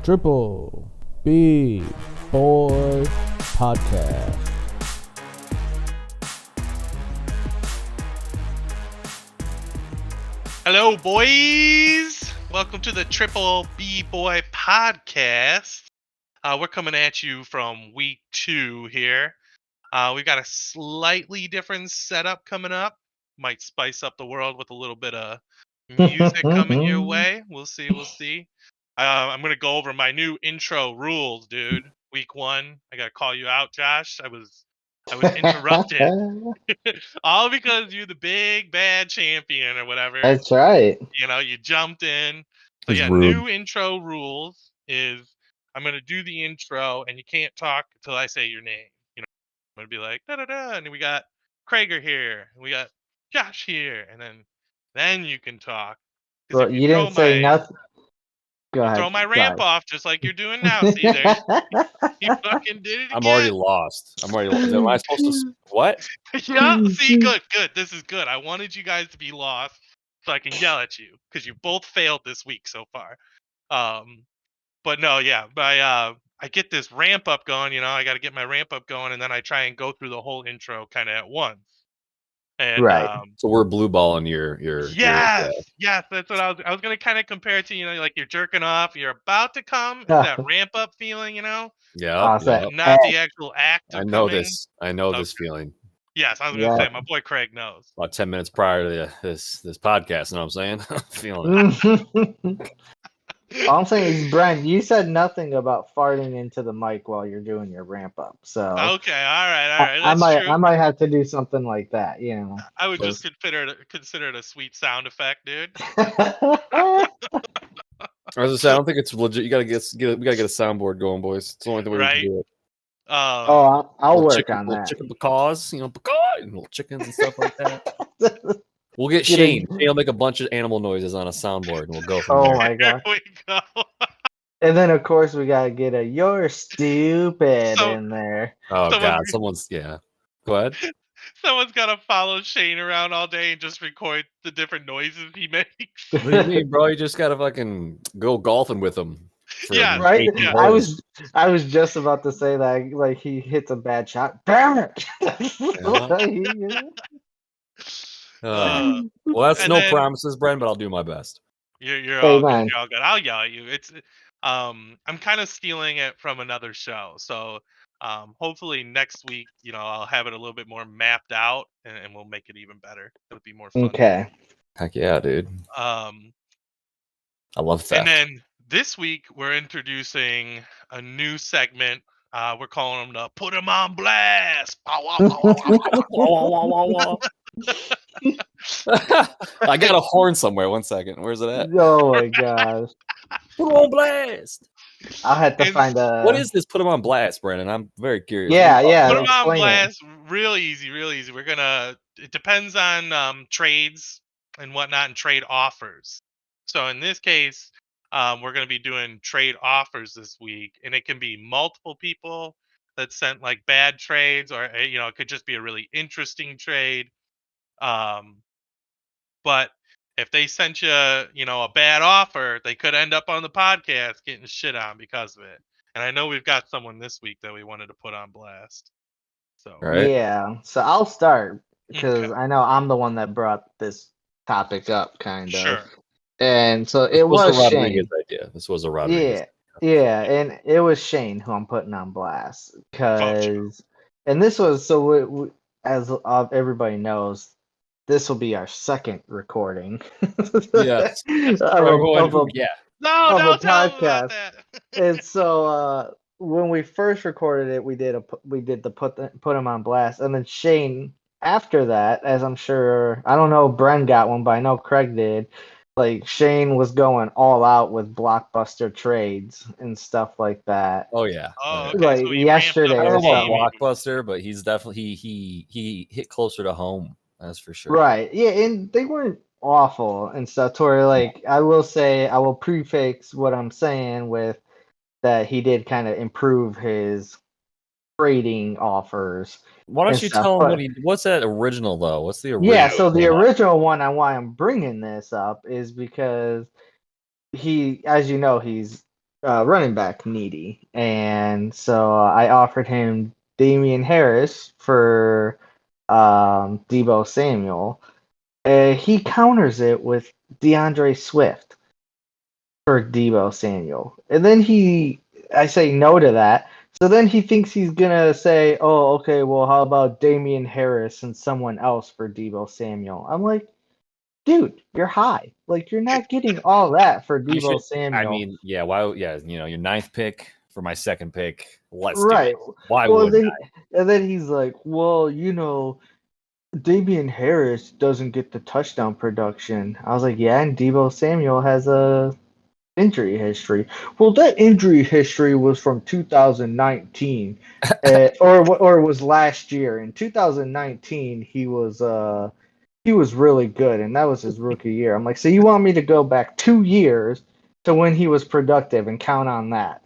Triple B Boy Podcast. Hello, boys. Welcome to the Triple B Boy Podcast. We're coming at you from week 2 here. We've got a slightly different setup coming up. Might spice up the world with a little bit of music coming your way. We'll see. I'm gonna go over my new intro rules, dude. Week 1, I gotta call you out, Josh. I was interrupted, all because you're the big bad champion or whatever. That's right. You know, you jumped in. So It's yeah, rude. new intro rules is I'm gonna do the intro and you can't talk until I say your name. You know, I'm gonna be like da da da, and we got Krager here, and we got Josh here, and then you can talk. 'Cause Well, if you didn't say nothing. Go ahead. throw my ramp Sorry. off just like you're doing now. See there, you fucking did it again. I'm already lost. Am I supposed to what? Yeah, see, good. This is good. I wanted you guys to be lost so I can yell at you because you both failed this week so far. But no, yeah, I get this ramp up going. You know, I got to get my ramp up going, and then I try and go through the whole intro kind of at once. And Right. So we're blue balling your yes, that's what I was gonna kind of compare it to. You know, like you're jerking off, you're about to come, it's that ramp up feeling. You know, Awesome. not the actual act of I know coming. this. I know this feeling. Yes, I was gonna say my boy Craig knows. About 10 minutes prior to this podcast, you know what I'm saying? I'm feeling it. All I'm saying is, Brent, you said nothing about farting into the mic while you're doing your ramp up. So Okay, all right. I That's true. might have to do something like that. You know. I would just consider it a sweet sound effect, dude. As I said, I don't think it's legit. We gotta get a soundboard going, boys. It's the only way we can do it. I'll work on that. Chicken macaws, little chickens and stuff like that. We'll get Shane. Shane will make a bunch of animal noises on a soundboard, and we'll go from there. Oh my god! There we go. And then of course we gotta get a "You're stupid" in there. Oh god, Go ahead. Someone's got to follow Shane around all day and just record the different noises he makes. What do you mean, bro? You just gotta fucking go golfing with him. Yeah, right. Yeah. I was just about to say that. Like he hits a bad shot. Damn it! Well, that's no promises, Bren, but I'll do my best. You're all good. You're all good. I'll yell at you. It's I'm kind of stealing it from another show, so hopefully next week, you know, I'll have it a little bit more mapped out, and we'll make it even better. It'll be more fun. Okay. Heck yeah, dude. I love that. And then this week we're introducing a new segment. We're calling them the "Put 'em on Blast." I got a horn somewhere. 1 second. Where's it at? Oh my gosh. Put 'em on blast. I'll have to find a. What is this? Put 'em on blast, Brandon. I'm very curious. Yeah. Put 'em on blast. Real easy. It depends on trades and whatnot and trade offers. So in this case, we're gonna be doing trade offers this week, and it can be multiple people that sent like bad trades, or you know, it could just be a really interesting trade. But if they sent you, you know, a bad offer, they could end up on the podcast getting shit on because of it. And I know we've got someone this week that we wanted to put on blast. So yeah, so I'll start because I know I'm the one that brought this topic up, kind of. Sure. And so it was a Shane. Rodriguez idea. This was a Rodriguez. Yeah, and it was Shane who I'm putting on blast because, and this was so as everybody knows, this will be our second recording. Yes. of a podcast. And so when we first recorded it, we did the put him on blast, and then Shane after that, as I'm sure, I don't know if Bren got one, but I know Craig did. Like Shane was going all out with blockbuster trades and stuff like that. Oh yeah. Oh, okay. Like So yesterday. I don't know about something. blockbuster, but he's definitely he hit closer to home. That's for sure. Right. Yeah, and they weren't awful and stuff. To where, like, I will prefix what I'm saying with that he did kind of improve his trading offers. Why don't and you stuff, tell him but- what's that original though? What's the original? Yeah, so the one? original one on why I'm bringing this up is because he, as you know, he's running back needy, and so I offered him Damian Harris for Debo Samuel. He counters it with DeAndre Swift for Debo Samuel, and then I say no to that. So then he thinks he's gonna say, "Oh, okay, well, how about Damian Harris and someone else for Debo Samuel?" I'm like, dude, you're high. Like you're not getting all that for You Debo should. Samuel. I mean, yeah. Why? Yeah. Your 9th pick for my 2nd pick. Let's do Right. it. Why Well, wouldn't and then he's like, well, Damian Harris doesn't get the touchdown production. I was like, yeah, and Debo Samuel has a injury history. Well, that injury history was from 2019, or was last year. In 2019, he was really good, and that was his rookie year. I'm like, so you want me to go back 2 years to when he was productive and count on that?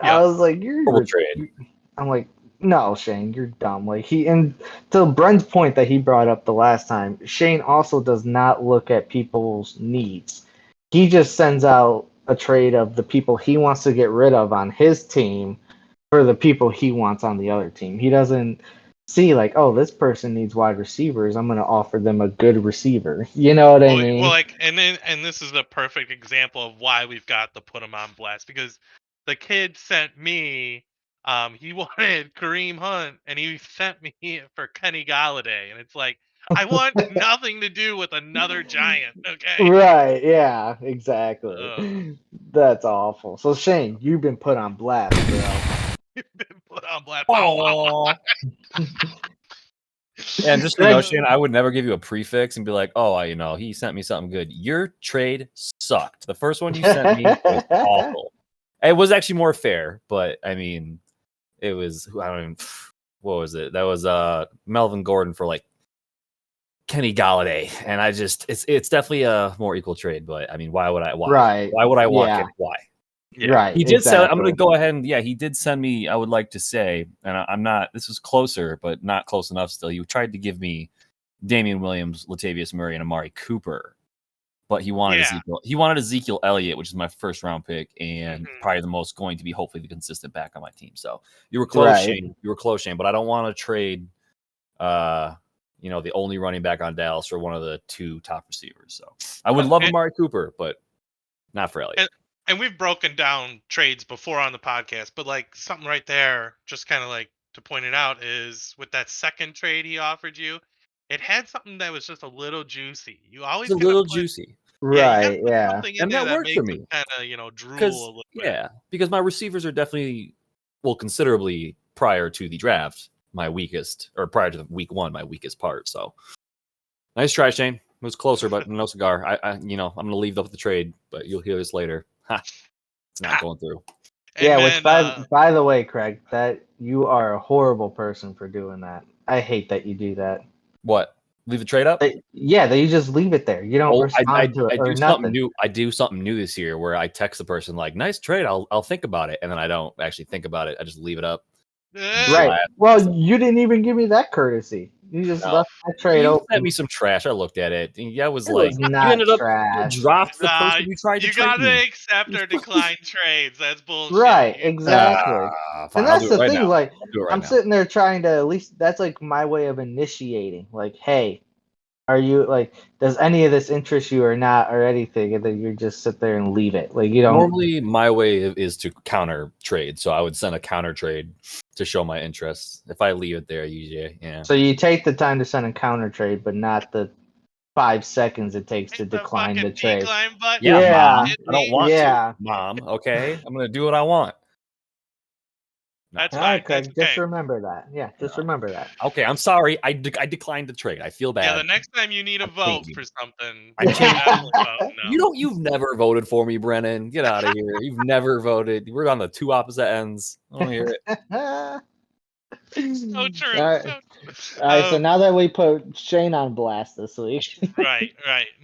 Yeah. I was like, Horrible trade. I'm like, no, Shane, you're dumb. Like and to Brent's point that he brought up the last time, Shane also does not look at people's needs. He just sends out a trade of the people he wants to get rid of on his team for the people he wants on the other team. He doesn't see like, oh, this person needs wide receivers. I'm going to offer them a good receiver. You know what I mean? Well, like, and this is a perfect example of why we've got to put him on blast, because the kid sent me, he wanted Kareem Hunt, and he sent me for Kenny Galladay, and it's like, I want nothing to do with another Giant. Okay. Right? Yeah, exactly. Ugh. That's awful. So Shane, you've been put on blast, bro. Been put on blast. Oh. And just Greg- Shane, I would never give you a prefix and be like, "Oh, he sent me something good." Your trade sucked. The first one you sent me was awful. It was actually more fair, but I mean, it was. I don't even. What was it? That was Melvin Gordon for like Kenny Galladay, and it's definitely a more equal trade. But I mean, why would I? Why? Right. Why would I want Yeah. Kenny? Why? Yeah. Right. He did send. I'm exactly. going to go ahead and he did send me. I would like to say, and I'm not. This was closer, but not close enough. Still, you tried to give me Damian Williams, Latavius Murray, and Amari Cooper, but he wanted Ezekiel. He wanted Ezekiel Elliott, which is my 1st round pick, and probably the most going to be hopefully the consistent back on my team. So you were close, Right. Shane. You were close, Shane. But I don't want to trade, the only running back on Dallas for one of the 2 top receivers. So I would love Amari Cooper, but not for Elliott. And we've broken down trades before on the podcast, but like something right there, just kind of like to point it out, is with that second trade he offered you, it had something that was just a little juicy. You always It's a gotta little put, juicy. yeah, you gotta Right. put Yeah. something in And there that that worked for makes me. it kind of drool a Because little bit. because my receivers are definitely considerably prior to the draft my weakest, or prior to week 1 my weakest part. So nice try, Shane. It was closer, but no cigar. I'm gonna leave up the trade, but you'll hear this later. Ha, it's not going through. And Yeah. then, Which by the way, Craig, that you are a horrible person for doing that. I hate that you do that. What? Leave the trade up? That you just leave it there. You don't respond to it I or do something nothing. new. I do something new this year where I text the person like, "Nice trade. I'll think about it," and then I don't actually think about it. I just leave it up. Right. Well, you didn't even give me that courtesy. You just No. left that trade You open. sent me some trash. I looked at it. And I was It like, was you not ended up trash. dropped the person you tried to you trade gotta me. accept or decline trades. That's bullshit. Right, exactly. Fine, And I'll that's do it the right thing, now. like I'll do it right I'm now. sitting there trying to, at least that's like my way of initiating. Like, hey, are you like, does any of this interest you or not or anything? And then you just sit there and leave it. Like you don't Normally, my way is to counter trade. So I would send a counter trade to show my interest. If I leave it there, usually, yeah. So you take the time to send a counter trade, but not the 5 seconds it takes to Hit the decline the fucking trade. decline button. Yeah, Yeah. Mom. Hit I don't me. want Yeah. to, Mom. Okay, I'm gonna do what I want. No. That's All fine. right, Craig. That's Just okay. remember that. Yeah, just remember that. Okay, I'm sorry. I declined the trade. I feel bad. Yeah, the next time you need a I'm vote changing. for something, I'm changing. definitely vote no. You've never voted for me, Brennan. Get out of here. You've never voted. We're on the 2 opposite ends. I don't hear it. So true. All right. So All right, so now that we put Shane on blast this week, right.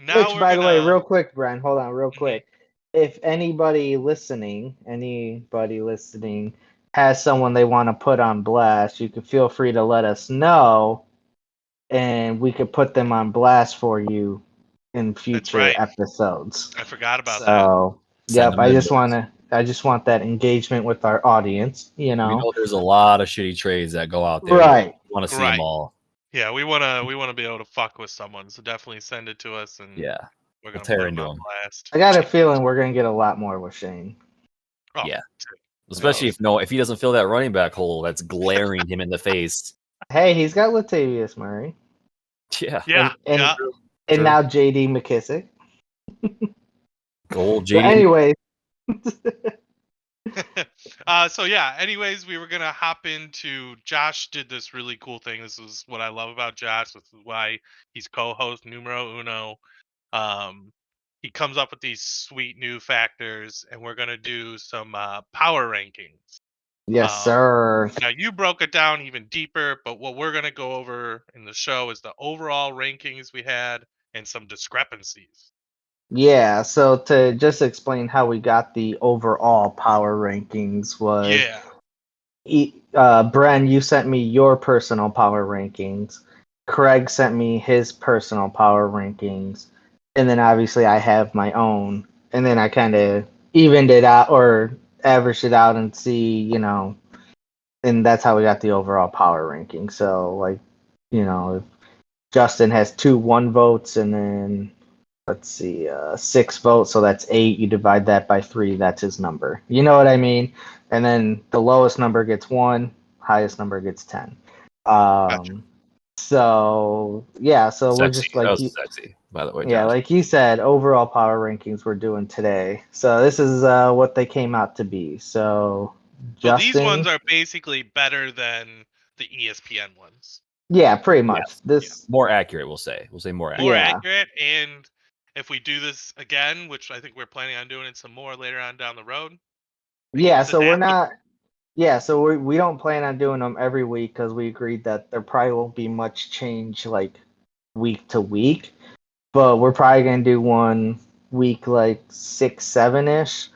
Now which, we're by the way, gonna. real quick, Brian, hold on, real quick. If anybody listening has someone they want to put on blast, you can feel free to let us know, and we could put them on blast for you in future right. episodes. I forgot about that. So, Send yep, them I in, just boys. want that engagement with our audience, you We know. know there's a lot of shitty trades that go out there. Right. We want to see Right. them all. Yeah, we wanna be able to fuck with someone, so definitely send it to us, and Yeah. we're We'll gonna tear put them into on 'em. blast. I got a feeling we're gonna get a lot more with Shane. Oh, Yeah. dude. Especially if he doesn't fill that running back hole that's glaring him in the face. Hey, he's got Latavius Murray. Yeah. Yeah, and yeah. and True. now JD McKissick. Gold So JD. anyway, So yeah, anyways, we were gonna hop into Josh did this really cool thing. This is what I love about Josh. This is why he's co-host numero uno. Um he comes up with these sweet new factors, and we're gonna do some power rankings. yes, Um sir. Now you broke it down even deeper, but what we're gonna go over in the show is the overall rankings we had and some discrepancies. Yeah, so to just explain how we got the overall power rankings was, Yeah, Bren, you sent me your personal power rankings. Craig sent me his personal power rankings. And then obviously I have my own. And then I kind of evened it out or averaged it out and see, and that's how we got the overall power ranking. So, like, if Justin has 2 1 votes and then let's see, 6 votes, so that's 8. You divide that by 3, that's his number. You know what I mean? And then the lowest number gets 1, highest number gets 10. gotcha. So yeah, so we're Sexy. just That like was sexy, by the way, yeah, Josh. like you said, overall power rankings we're doing today. So this is what they came out to be. So So these Justin, ones are basically better than the ESPN ones. yeah, pretty Yes. much. This, More accurate, we'll say. We'll say more accurate. More yeah, accurate, and if we do this again, which I think we're planning on doing it some more later on down the road, I think yeah. it's So we're adaptable. not. Yeah, so we don't plan on doing them every week because we agreed that there probably won't be much change like week to week. But we're probably gonna do one week like 6, 7 ish,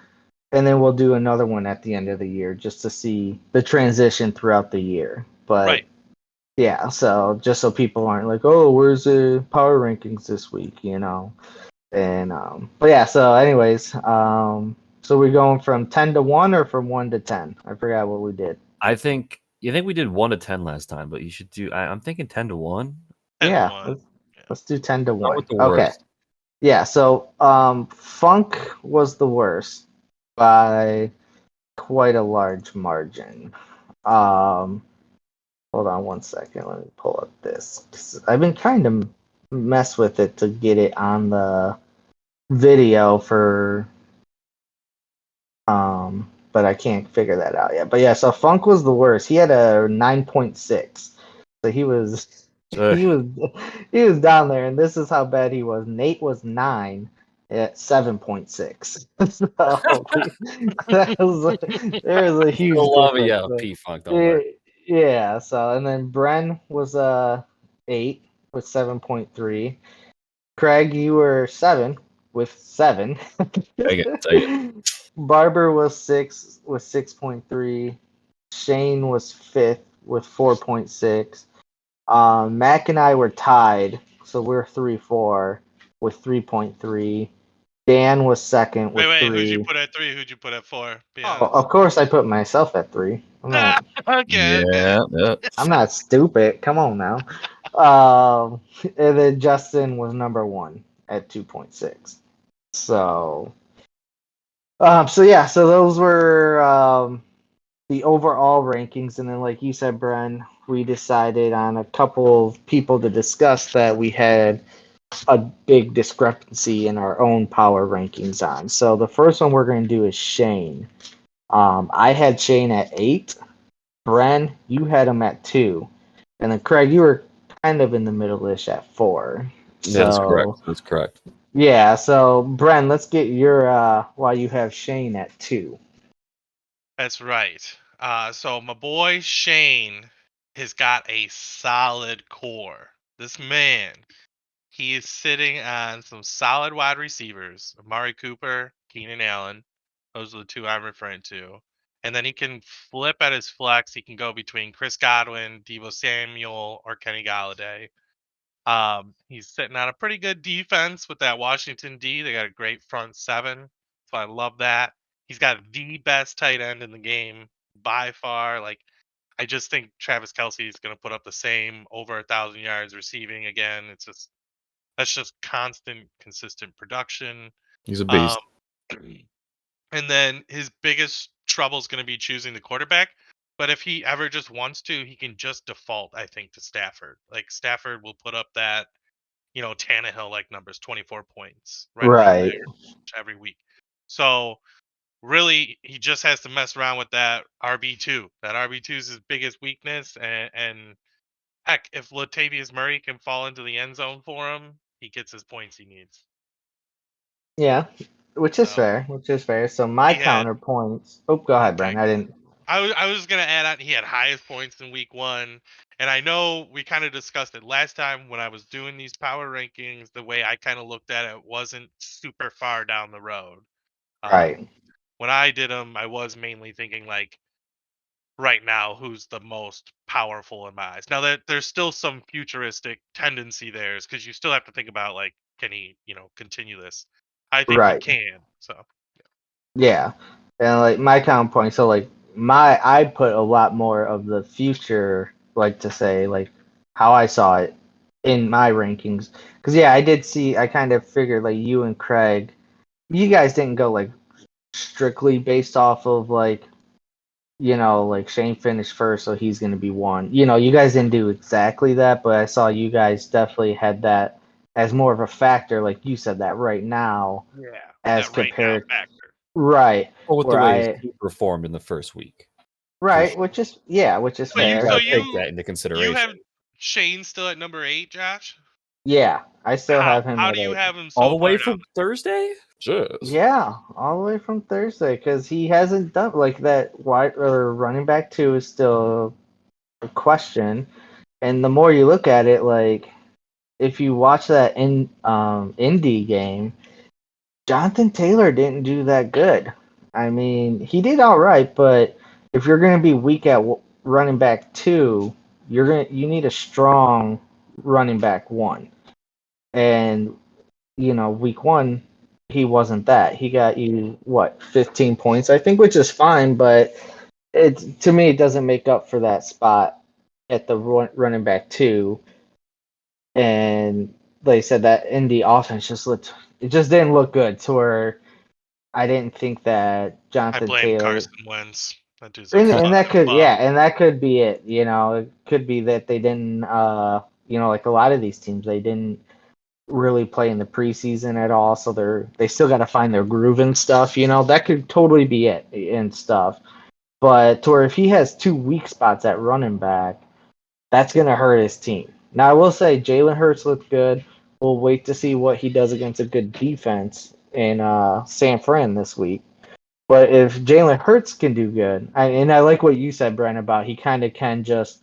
and then we'll do another one at the end of the year just to see the transition throughout the year. But Right. yeah, so just so people aren't like, oh, where's the power rankings this week, And but yeah, so anyways, so we're going from 10 to 1 or from 1 to 10. I forgot what we did. I think we did 1 to 10 last time, but you should do. I'm thinking 10 to 1. 10 to Yeah, 1. let's do 10 to Start 1. with the Okay. worst. Yeah, so Funk was the worst by quite a large margin. Um Hold on 1 second. Let me pull up this. 'Cause I've been trying to mess with it to get it on the video but I can't figure that out yet. But yeah, so Funk was the worst. He had a 9.6. So he was Ugh. he was he was down there, and this is how bad he was. Nate was 9 at 7.6. So there was a huge Still love difference. you, P Funk. Don't worry. Yeah, so and then Bren was 8 with 7.3. Craig, you were 7 with 7. Take it. Barber was 6 with 6.3. Shane was 5th with 4.6. Mac and I were tied, so we're 3-4 with 3.3. Dan was second with Wait, who'd you 3. put at 3? Who'd you put at 4? Be Oh, honest. of course I put myself at 3. Okay. Yeah. I'm not stupid. Come on now. Um, and then Justin was number 1 at 2.6. So, so yeah, so those were the overall rankings, and then like you said, Bren, we decided on a couple of people to discuss that we had a big discrepancy in our own power rankings on. So the first one we're going to do is Shane. I had Shane at 8. Bren, you had him at 2. And then Craig, you were kind of in the middle-ish at 4. That's correct. So That's correct. yeah, so Bren, let's get your why you have Shane at 2. That's right. So my boy Shane has got a solid core. This man, he is sitting on some solid wide receivers: Amari Cooper, Keenan Allen. Those are the two I'm referring to. and then he can flip at his flex. He can go between Chris Godwin, Deebo Samuel, or Kenny Galladay. He's sitting on a pretty good defense with that Washington D. They got a great front seven, so I love that. He's got the best tight end in the game by far. Like, I just think Travis Kelsey is going to put up the same over 1,000 yards receiving again. That's just constant, consistent production. He's a Um, beast. and then his biggest trouble is going to be choosing the quarterback. But if he ever just wants to, he can just default, I think, to Stafford. Like, Stafford will put up that, Tannehill like numbers, 24 points, right around Right. there every week. So really, he just has to mess around with that RB2. That RB2 is his biggest weakness, and heck, if Latavius Murray can fall into the end zone for him, he gets his points he needs. Yeah, which is So fair. Which is fair. So my he had counterpoints. Oh, go ahead, okay. Brent. I didn't. I was gonna add on. He had highest points in week one, and I know we kind of discussed it last time when I was doing these power rankings. The way I kind of looked at it wasn't super far down the road. Um, Right. when I did them, I was mainly thinking like right now, who's the most powerful in my eyes. Now there's still some futuristic tendency there, because you still have to think about like, can he, continue this? I think he Right. can. So Yeah. And like my counterpoint. So like I put a lot more of the future, like to say like how I saw it in my rankings. Because yeah, I did see. I kind of figured like you and Craig, you guys didn't go like strictly based off of like like Shane finished first, so he's going to be one. You guys didn't do exactly that, but I saw you guys definitely had that as more of a factor, like you said that right now, yeah, as that right now compared, factor. right, Or with the where way he performed in the first week. For right, sure. which is But You fair. so got to take you that into you consideration. have Shane still at number 8, Josh? Yeah, I still How have him how at do you 8. have him All so the far way down? from Thursday? Jeez. Yeah, all the way from Thursday because he hasn't done like that. Wide or running back 2 is still a question, and the more you look at it, like if you watch that indie game, Jonathan Taylor didn't do that good. I mean, he did all right, but if you're going to be weak at running back 2, you need a strong running back 1. And week 1 he wasn't that. He got you what, 15 points, I think, which is fine, but to me it doesn't make up for that spot at the running back 2. And like I said, that indie offense it just didn't look good to where I didn't think that I Jonathan blame Taylor, Carson Wentz. That dude's a and that fucking could, bum. yeah, and that could be it. It could be that they didn't, like a lot of these teams, they didn't really play in the preseason at all, so they still got to find their groove and stuff. That could totally be it and stuff. But to where if he has 2 weak spots at running back, that's gonna hurt his team. Now I will say Jalen Hurts looked good. We'll wait to see what he does against a good defense in San Fran this week. But if Jalen Hurts can do good, and I like what you said, Brent, about he kind of can just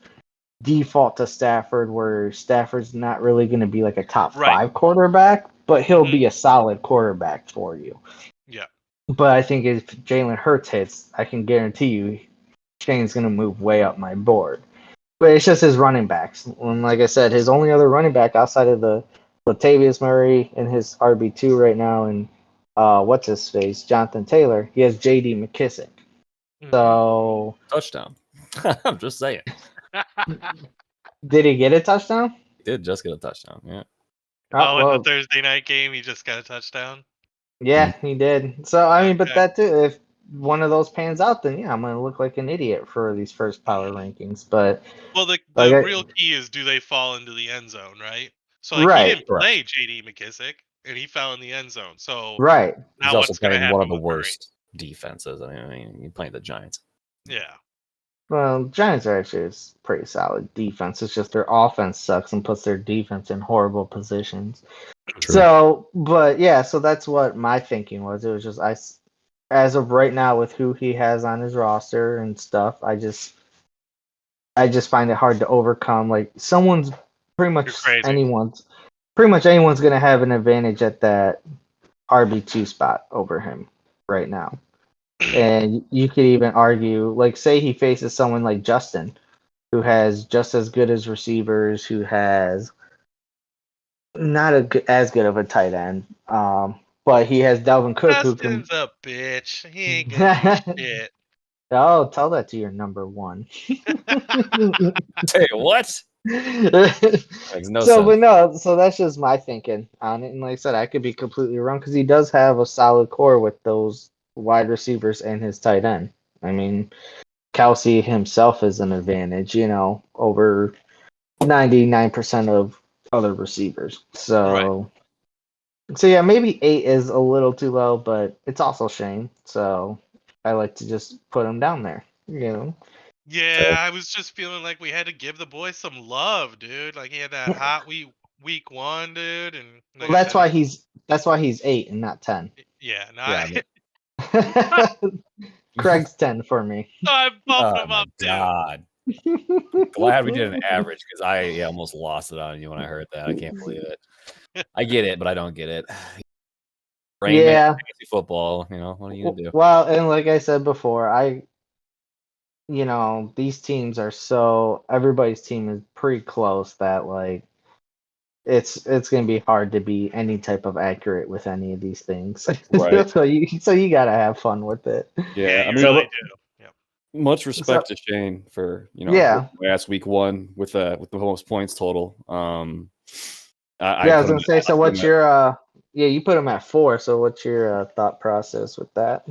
default to Stafford, where Stafford's not really going to be like a top Right. 5 quarterback, but he'll Mhm. be a solid quarterback for you. Yeah. But I think if Jalen Hurts hits, I can guarantee you Shane's going to move way up my board. But it's just his running backs. And like I said, his only other running back outside of the Latavius Murray and his RB2 right now, and what's his face, Jonathan Taylor. He has J.D. McKissick. Mhm. So Touchdown. I'm just saying. did he get a touchdown? He did just get a touchdown. Yeah. Oh, in the Well, Thursday night game, he just got a touchdown. yeah, he did. So I mean, but Okay. that too, if one of those pans out, then yeah, I'm gonna look like an idiot for these first power Mhm. rankings. But Well, the like, the real key is, do they fall into the end zone, right? So like, he right, didn't Correct. play J.D. McKissick, and he fell in the end zone. So right. He's now also what's gonna playing one happen of the with Murray? worst defenses. I mean, you're playing the Giants. Yeah. Well, Giants are actually a pretty solid defense. It's just their offense sucks and puts their defense in horrible positions. True. So, but yeah, so that's what my thinking was. It was just as of right now, with who he has on his roster and stuff, I just find it hard to overcome. Like You're crazy. pretty much anyone's gonna have an advantage at that RB2 spot over him right now. And you could even argue, like, say he faces someone like Justin, who has just as good as receivers, who has not as good of a tight end, but he has Dalvin Cook who can. Justin's a bitch. He ain't gonna do shit. Oh, tell that to your number one. Hey, what? Makes no So, but sense. no, so that's just my thinking on it. And like I said, I could be completely wrong because he does have a solid core with those wide receivers and his tight end. I mean, Kelsey himself is an advantage, over 99% of other receivers. Right. So yeah, maybe 8 is a little too low, but it's also Shane. So I like to just put him down there. Yeah, I was just feeling like we had to give the boy some love, dude. Like he had that hot week 1, dude, and Well, like I said, that's why he's 8 and not 10. yeah, no, Yeah, but Craig's 10 for me. I bumped oh him my up too. god. Glad we did an average because I almost lost it on you when I heard that. I can't believe it. I get it, but I don't get it. Rain Man, Yeah. fantasy football. What are you gonna do? Well, and like I said before, these teams are everybody's team is pretty close that like it's gonna be hard to be any type of accurate with any of these things. Right. so you gotta have fun with it. Yeah, Yeah, I you mean, really So do. Yep. much so respect to Shane for yeah. last week 1 with the most points total. I Yeah, I was put him. gonna say, I so put him what's at, your yeah, you put him at 4, so what's your thought process with that?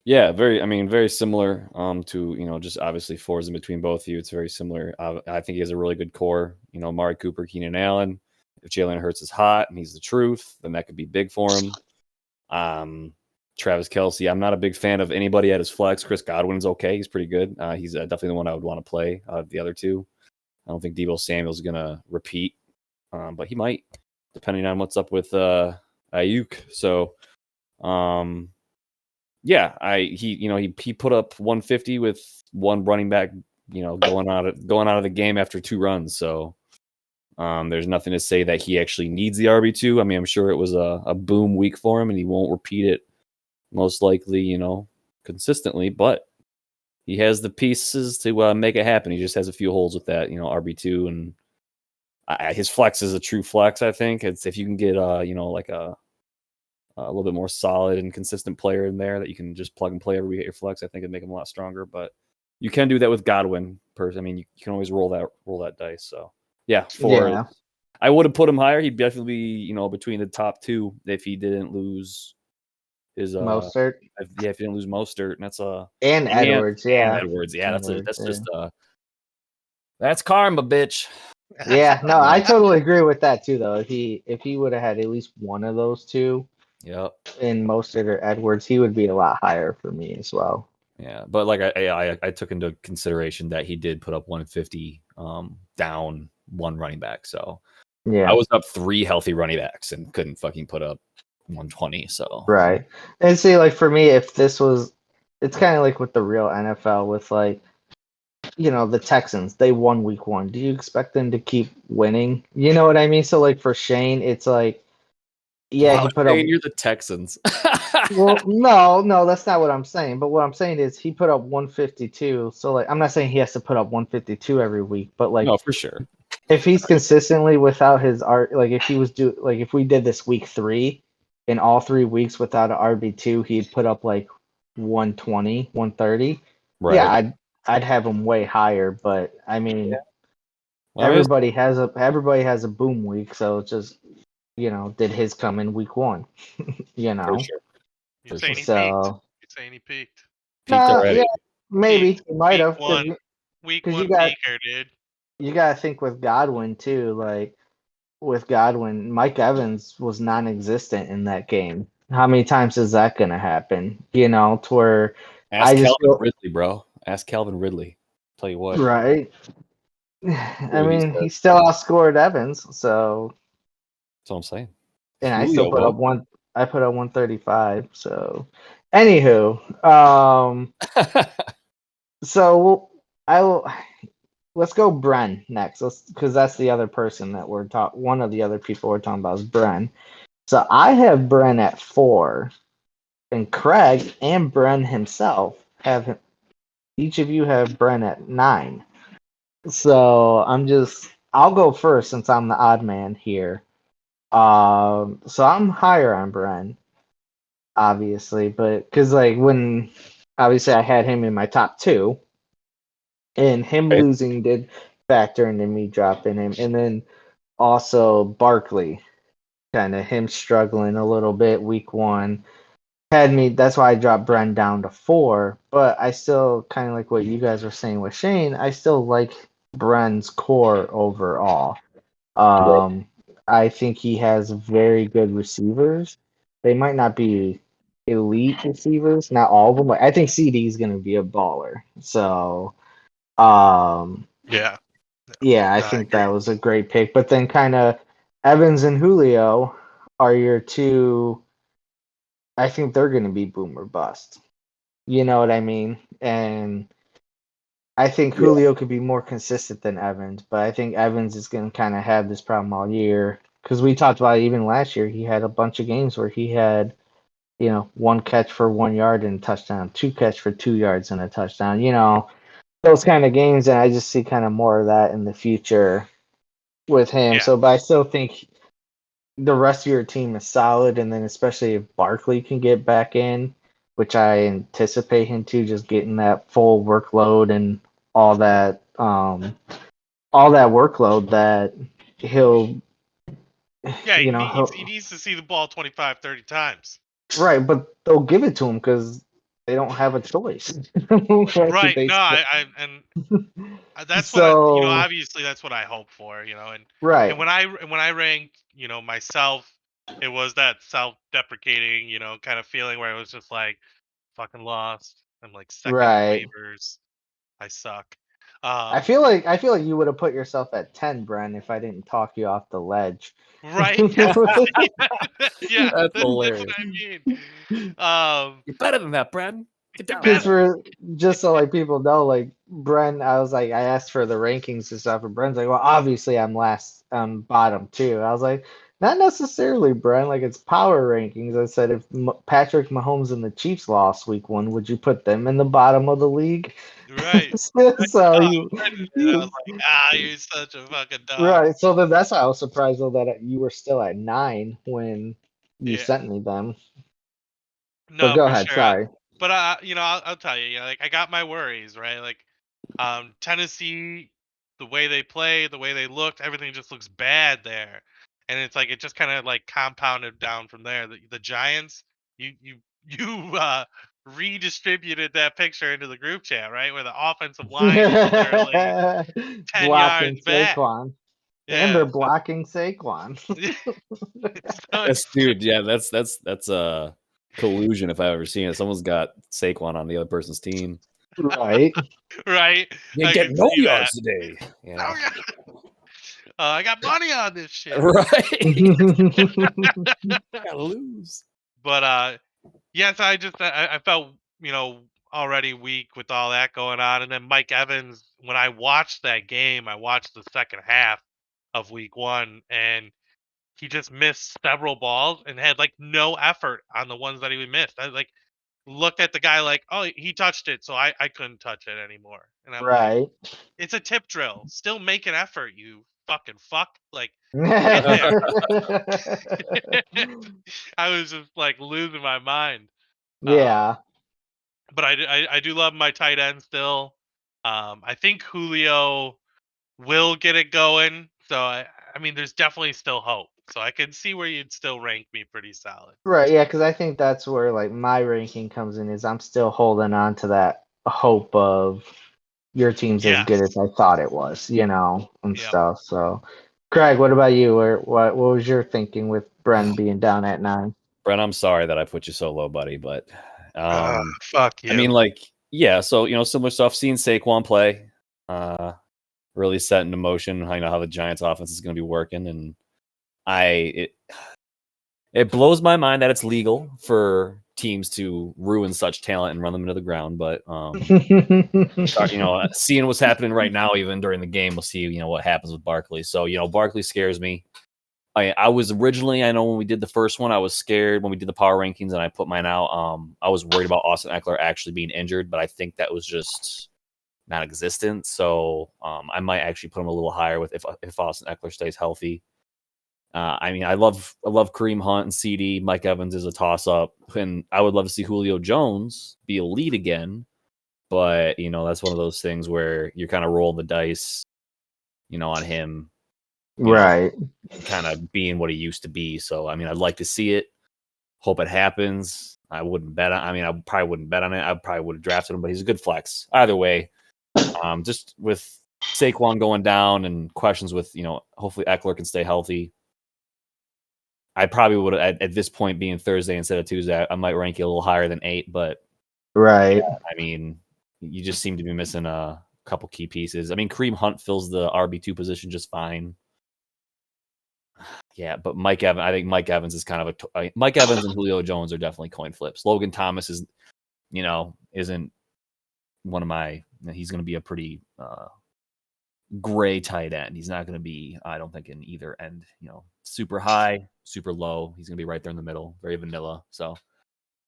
yeah, very similar. To just obviously 4s in between both of you. It's very similar. I think he has a really good core. Amari Cooper, Keenan Allen. If Jalen Hurts is hot and he's the truth, then that could be big for him. Travis Kelce, I'm not a big fan of anybody at his flex. Chris Godwin's okay. He's pretty good. He's definitely the one I would want to play out of the other two. I don't think Deebo Samuel's going to repeat, but he might, depending on what's up with Ayuk. So, yeah, he put up 150 with one running back, going out of the game after 2 runs. So, there's nothing to say that he actually needs the RB2. I mean, I'm sure it was a boom week for him, and he won't repeat it most likely, consistently, but he has the pieces to make it happen. He just has a few holes with that, RB2, and his flex is a true flex. I think it's if you can get like a little bit more solid and consistent player in there that you can just plug and play every week at your flex. I think it'd make him a lot stronger. But you can do that with Godwin. I mean, you can always roll that dice. So yeah, 4. Yeah. I would have put him higher. He'd definitely be between the top 2 if he didn't lose his Mostert if he didn't lose Mostert, and that's and Edwards, and yeah. Edwards. Yeah, Edwards, that's yeah. just that's karma, bitch. Yeah, no, I totally agree with that too though. If he would have had at least one of those two Yep. in Mostert or Edwards, he would be a lot higher for me as well. Yeah, but like I took into consideration that he did put up 150 down 1 running back. So Yeah. I was up 3 healthy running backs and couldn't fucking put up 120. So Right. And see, like for me, if this was, it's kind of like with the real NFL with like, the Texans, they won week 1. Do you expect them to keep winning? You know what I mean? So like for Shane, it's like, yeah, wow, he put up. Shane, you're the Texans. Well, no, that's not what I'm saying. But what I'm saying is he put up 152. So like, I'm not saying he has to put up 152 every week, but like, No, for sure. if he's consistently without his art, like if he was if we did this week 3, in all 3 weeks without an RB2, he'd put up like 120, 130. Right. Yeah, I'd have him way higher, but I mean, Well, I mean, everybody has a boom week, so it's just did his come in week 1? for sure. You're For saying sure. he peaked. So You're saying he peaked. Peaked yeah, already. maybe Peaked. he might Week have one. Week because you 1 got peaker, dude. you got to think with Godwin too, like. With Godwin, Mike Evans was non-existent in that game. How many times is that going to happen? To where I Ask just Calvin feel Ridley, bro. Ask Calvin Ridley. Tell you what. right. See I what he mean, said. he still outscored Evans, so That's what I'm saying. and I still Julio put up won't. one. I put up 135. So, anywho, so I will. Let's go Bren next. Because that's the other person that we're talking. One of the other people we're talking about is Bren. So I have Bren at 4. and Craig and Bren himself have each of you have Bren at 9. So I'll go first since I'm the odd man here. So I'm higher on Bren, obviously, but because like when obviously I had him in my top 2, and him Okay. losing did factor into me dropping him, and then also Barkley, kind of him struggling a little bit week 1 had me. That's why I dropped Bren down to 4. But I still kind of like what you guys were saying with Shane. I still like Bren's core overall. Um, I think he has very good receivers. They might not be elite receivers, not all of them. Like I think CD is going to be a baller. So, Yeah. yeah, I No, I think agree. that was a great pick. But then kind of Evans and Julio are your two. I think they're going to be boom or bust. You know what I mean? And I think Yeah. Julio could be more consistent than Evans, but I think Evans is going to kind of have this problem all year because we talked about it even last year. He had a bunch of games where he had, 1 catch for 1 yard and a touchdown, 2 catch for 2 yards and a touchdown. Those kind of games, and I just see kind of more of that in the future with him. Yeah. So, but I still think the rest of your team is solid, and then especially if Barkley can get back in, which I anticipate him to, just getting that full workload and all that workload that he'll Yeah, you know he he'll needs to see the ball 25, 30 times. right, but they'll give it to him because they don't have a choice. Right? Right. No, I and that's what So obviously that's what I hope for, and right, when I ranked, myself, it was that self-deprecating, kind of feeling where I was just like fucking lost. I'm like second in right. waivers. I suck. I Um, feel like you would have put yourself at 10, Bren, if I didn't talk you off the ledge. right? Yeah. Yeah, That's that's what hilarious. I mean. Um, You're better than that, Brad. Get you down Because better. there. for just so like people know, like Bren, I asked for the rankings and stuff, and Bren's like, well, obviously I'm last, bottom too. I was like, not necessarily, Bren. Like it's power rankings. I said if Patrick Mahomes and the Chiefs lost week 1, would you put them in the bottom of the league? Right. So Oh, he, and I he was like, you're such a fucking dog. right. So then that's why I was surprised though that you were still at 9 when you Yeah. sent me them. But No, go for ahead. sure. Sorry. But I'll tell you, like I got my worries, right? Like, Tennessee, the way they play, the way they looked, everything just looks bad there, and it's like it just kind of like compounded down from there. The Giants, you you redistributed that picture into the group chat, right? Where the offensive line is literally 10 yards Blocking back. Saquon. And they're Yeah, so, blocking Saquon. so That's it's dude. Yeah, that's a collusion if I've ever seen it. Someone's got Saquon on the other person's team. Right. right. You I get can no see that. yards today. Yeah. Oh yeah. I got money on this shit. Right. Gotta lose. But yes, I felt already weak with all that going on, and then Mike Evans. When I watched that game, I watched the second half of Week 1, and he just missed several balls and had like no effort on the ones that he missed. I like looked at the guy like, oh, he touched it, so I couldn't touch it anymore. And I'm like, Right. it's a tip drill. Still make an effort, you fucking fuck. Like, get there. I was just like losing my mind. Um, Yeah. but I do love my tight end still. I think Julio will get it going. So I mean, there's definitely still hope. So I can see where you'd still rank me pretty solid. Right. Yeah, because I think that's where like my ranking comes in is I'm still holding on to that hope of your team's as good as Yes. I thought it was, and Yep. stuff. So Craig, what about you? Or what was your thinking with Bren being down at 9? Brent, I'm sorry that I put you so low, buddy, but Fuck I you. mean, like, yeah, so similar stuff. Seeing Saquon play, really set into motion. I know how the Giants' offense is going to be working, and it blows my mind that it's legal for teams to ruin such talent and run them into the ground. But seeing what's happening right now, even during the game, we'll see what happens with Barkley. So Barkley scares me. I was originally, I know when we did the first one, I was scared when we did the power rankings and I put mine out. I was worried about Austin Eckler actually being injured, but I think that was just non-existent. So I might actually put him a little higher with if Austin Eckler stays healthy. I mean, I love Kareem Hunt and CD. Mike Evans is a toss-up, and I would love to see Julio Jones be elite again. But that's one of those things where you're kind of rolling the dice, on him. Right. Kind of being what he used to be. So, I mean, I'd like to see it. Hope it happens. I wouldn't bet on. I mean, I probably wouldn't bet on it. I probably would have drafted him, but he's a good flex. Either way, just with Saquon going down and questions with, hopefully Eckler can stay healthy. I probably would have, at this point being Thursday instead of Tuesday, I might rank you a little higher than 8, but right. I mean, you just seem to be missing a couple key pieces. I mean, Kareem Hunt fills the RB2 position just fine. Yeah, but Mike Evans, I think Mike Evans is kind of Mike Evans and Julio Jones are definitely coin flips. Logan Thomas is, isn't one of my. He's going to be a pretty gray tight end. He's not going to be, I don't think, in either end. Super high, super low. He's going to be right there in the middle, very vanilla. So,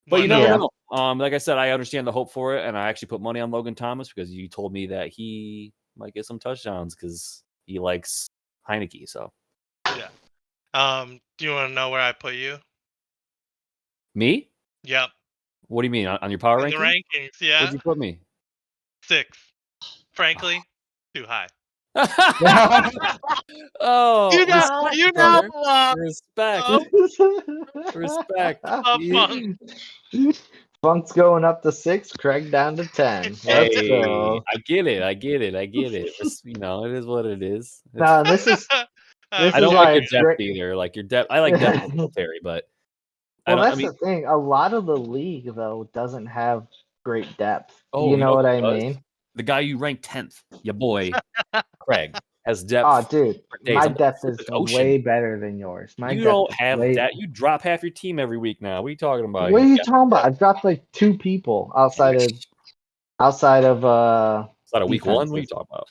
but you never know. Like I said, I understand the hope for it, and I actually put money on Logan Thomas because you told me that he might get some touchdowns because he likes Heineke. So, yeah. Do you want to know where I put you? Me? Yep. What do you mean on your power In rankings? the rankings, yeah. Where'd you put me? 6. Frankly, too high. Oh, You know what? respect. Respect. Funk's going up to 6, Craig down to 10. Let's go. I get it. It's, it is what it is. No, this is I don't like your depth either. Like your depth, I like depth military, but well, that's the thing. A lot of the league though doesn't have great depth. Oh, you know what I mean? The guy you ranked 10th, your boy Craig, has depth. Oh, dude, my depth is way better than yours. You don't have that. You drop half your team every week now. What are you talking about? What are you talking about? I've dropped like 2 people outside of week 1. What are you talking about?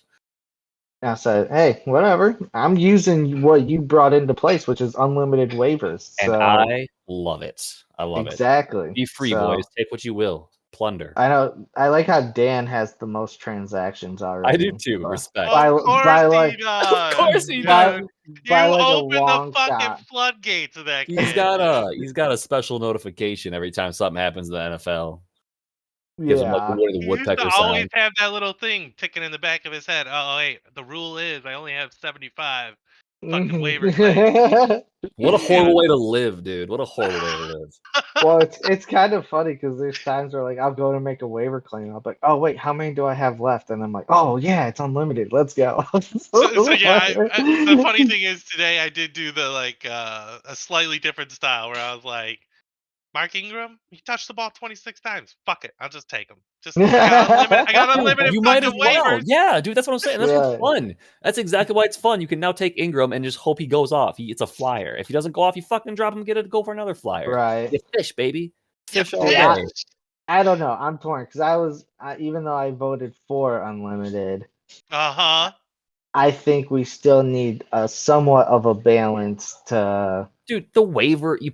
I said, hey, whatever. I'm using what you brought into place, which is unlimited waivers. And I love it. I love it. Exactly. Be free, boys. Take what you will. Plunder. I know. I like how Dan has the most transactions already. I do too. Respect. Of course he does. You open the fucking floodgates of that kid. He's got a special notification every time something happens in the NFL. Gives him like the woodpecker sound. Always have that little thing ticking in the back of his head. Oh wait, the rule is I only have 75 fucking waiver claims. What a horrible way to live, dude. What a horrible way to live. Well, it's kind of funny because there's times where like I'll go to make a waiver claim. I'm like, oh wait, how many do I have left? And I'm like, oh yeah, it's unlimited. Let's go. so yeah, the funny thing is today I did do the a slightly different style where I was like, Mark Ingram, he touched the ball 26 times. Fuck it, I'll just take him. I got unlimited. You might as well. Waivers. Yeah, dude, that's what I'm saying. That's what's fun. That's exactly why it's fun. You can now take Ingram and just hope he goes off. It's a flyer. If he doesn't go off, you fucking drop him, go for another flyer. Right. You fish, baby. Fish all day. I don't know. I'm torn because even though I voted for unlimited. I think we still need somewhat of a balance to. Dude, the waiver you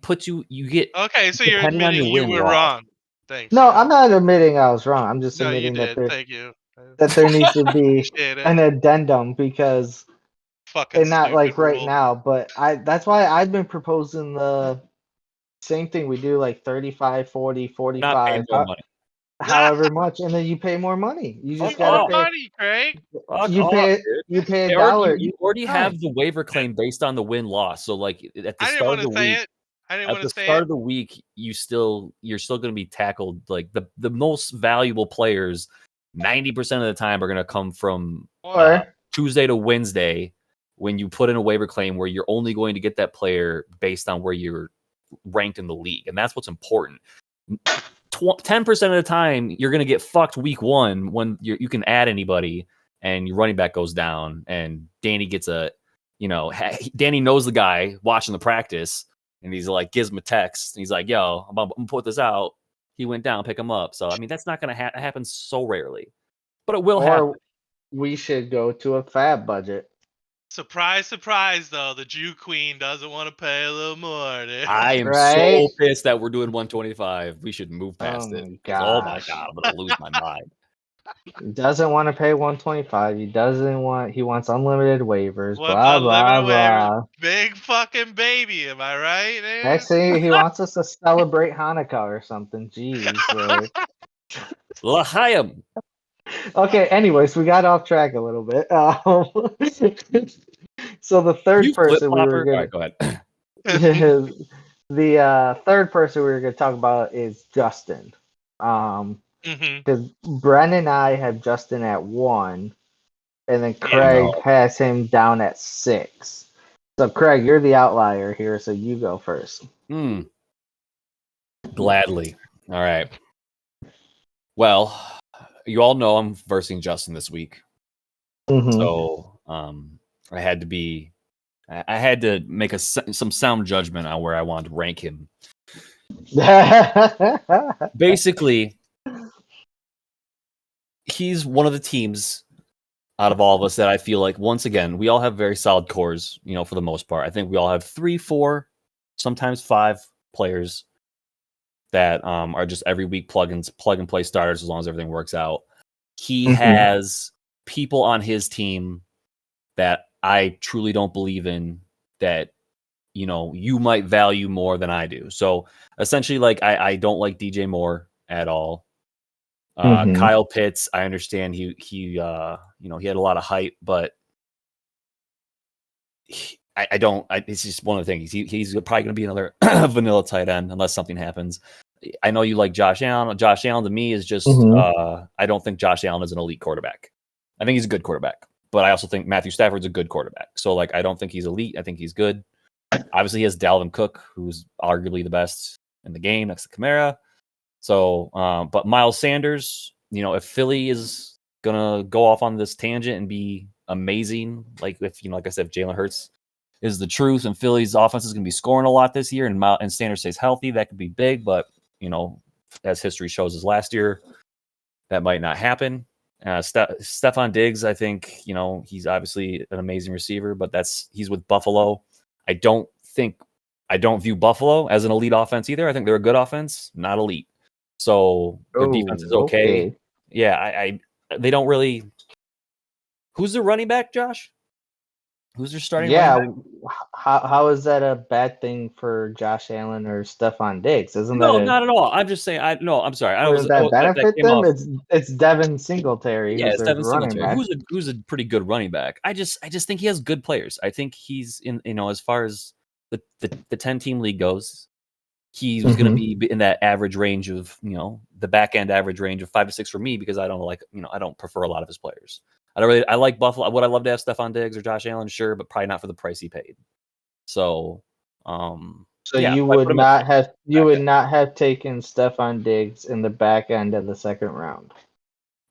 get. Okay, so you're admitting you were wrong. Thanks. No, I'm not admitting I was wrong. I'm just admitting that there needs to be an addendum because and not like right now, but that's why I've been proposing the same thing we do, like 35, 40, 45, however much, and then you pay more money. You just gotta pay money, Craig. You pay $1. You already have the waiver claim based on the win-loss. So like at the start of the week. At the start of the week, you're still going to be tackled. Like the most valuable players, 90% of the time are going to come from Tuesday to Wednesday when you put in a waiver claim where you're only going to get that player based on where you're ranked in the league, and that's what's important. 10% of the time, you're going to get fucked week 1 when you can add anybody and your running back goes down, and Danny gets Danny knows the guy watching the practice. And he's like, gives him a text. And he's like, yo, I'm going to put this out. He went down, pick him up. So, I mean, that's not going to happen so rarely. But it will happen. We should go to a fab budget. Surprise, surprise, though. The Jew Queen doesn't want to pay a little more. Dude. I am Right? so pissed that we're doing 125. We should move past Oh it. my 'Cause, oh my gosh. god, I'm gonna lose my mind. He doesn't want to pay 125. He wants unlimited waivers, What's blah blah unlimited waiver? blah. Big fucking baby, am I right, dude? Next thing he wants us to celebrate Hanukkah or something. Jeez. Like. L'chaim. Okay, anyways, we got off track a little bit. So the third You flip person we were flopper. All gonna right, go ahead. the third person we were gonna talk about is Justin. hmm Because Bren and I have Justin at 1, and then Yeah. Craig No. has him down at 6. So Craig, you're the outlier here, so you go first. Gladly. All right. Well, you all know I'm versing Justin this week, Mhm. so I had to make some sound judgment on where I wanted to rank him. Basically, he's one of the teams out of all of us that I feel like, once again, we all have very solid cores, for the most part. I think we all have 3, 4, sometimes 5 players that are just every week plug and play starters as long as everything works out. He has people on his team that I truly don't believe in, that you might value more than I do. So essentially, like, I don't like DJ Moore at all. Kyle Pitts, I understand he had a lot of hype, but I don't. It's just one of the things. He's probably going to be another vanilla tight end unless something happens. I know you like Josh Allen. Josh Allen to me is just. I don't think Josh Allen is an elite quarterback. I think he's a good quarterback, but I also think Matthew Stafford's a good quarterback. So, like, I don't think he's elite. I think he's good. Obviously, he has Dalvin Cook, who's arguably the best in the game next to Kamara. So, but Miles Sanders, if Philly is gonna go off on this tangent and be amazing, like like I said, if Jalen Hurts is the truth and Philly's offense is gonna be scoring a lot this year, and Sanders stays healthy, that could be big. But as history shows us last year, that might not happen. Stephon Diggs, I think he's obviously an amazing receiver, but he's with Buffalo. I don't view Buffalo as an elite offense either. I think they're a good offense, not elite. So their defense is okay. Yeah, they don't really. Who's their running back, Josh? Who's their starting running back? How is that a bad thing for Josh Allen or Stephon Diggs? No, not at all. I'm just saying. I'm sorry. Does that benefit them? It's Devin Singletary. Yeah, it's Devin Singletary, back. who's a pretty good running back. I just think he has good players. I think he's in. As far as the 10-team league goes, he's going to be in that average range of the back end average range of 5 to 6 for me, because I don't prefer a lot of his players. I like Buffalo. Would I love to have Stephon Diggs or Josh Allen? Sure, but probably not for the price he paid. So, yeah, you would not have taken Stephon Diggs in the back end of the second round.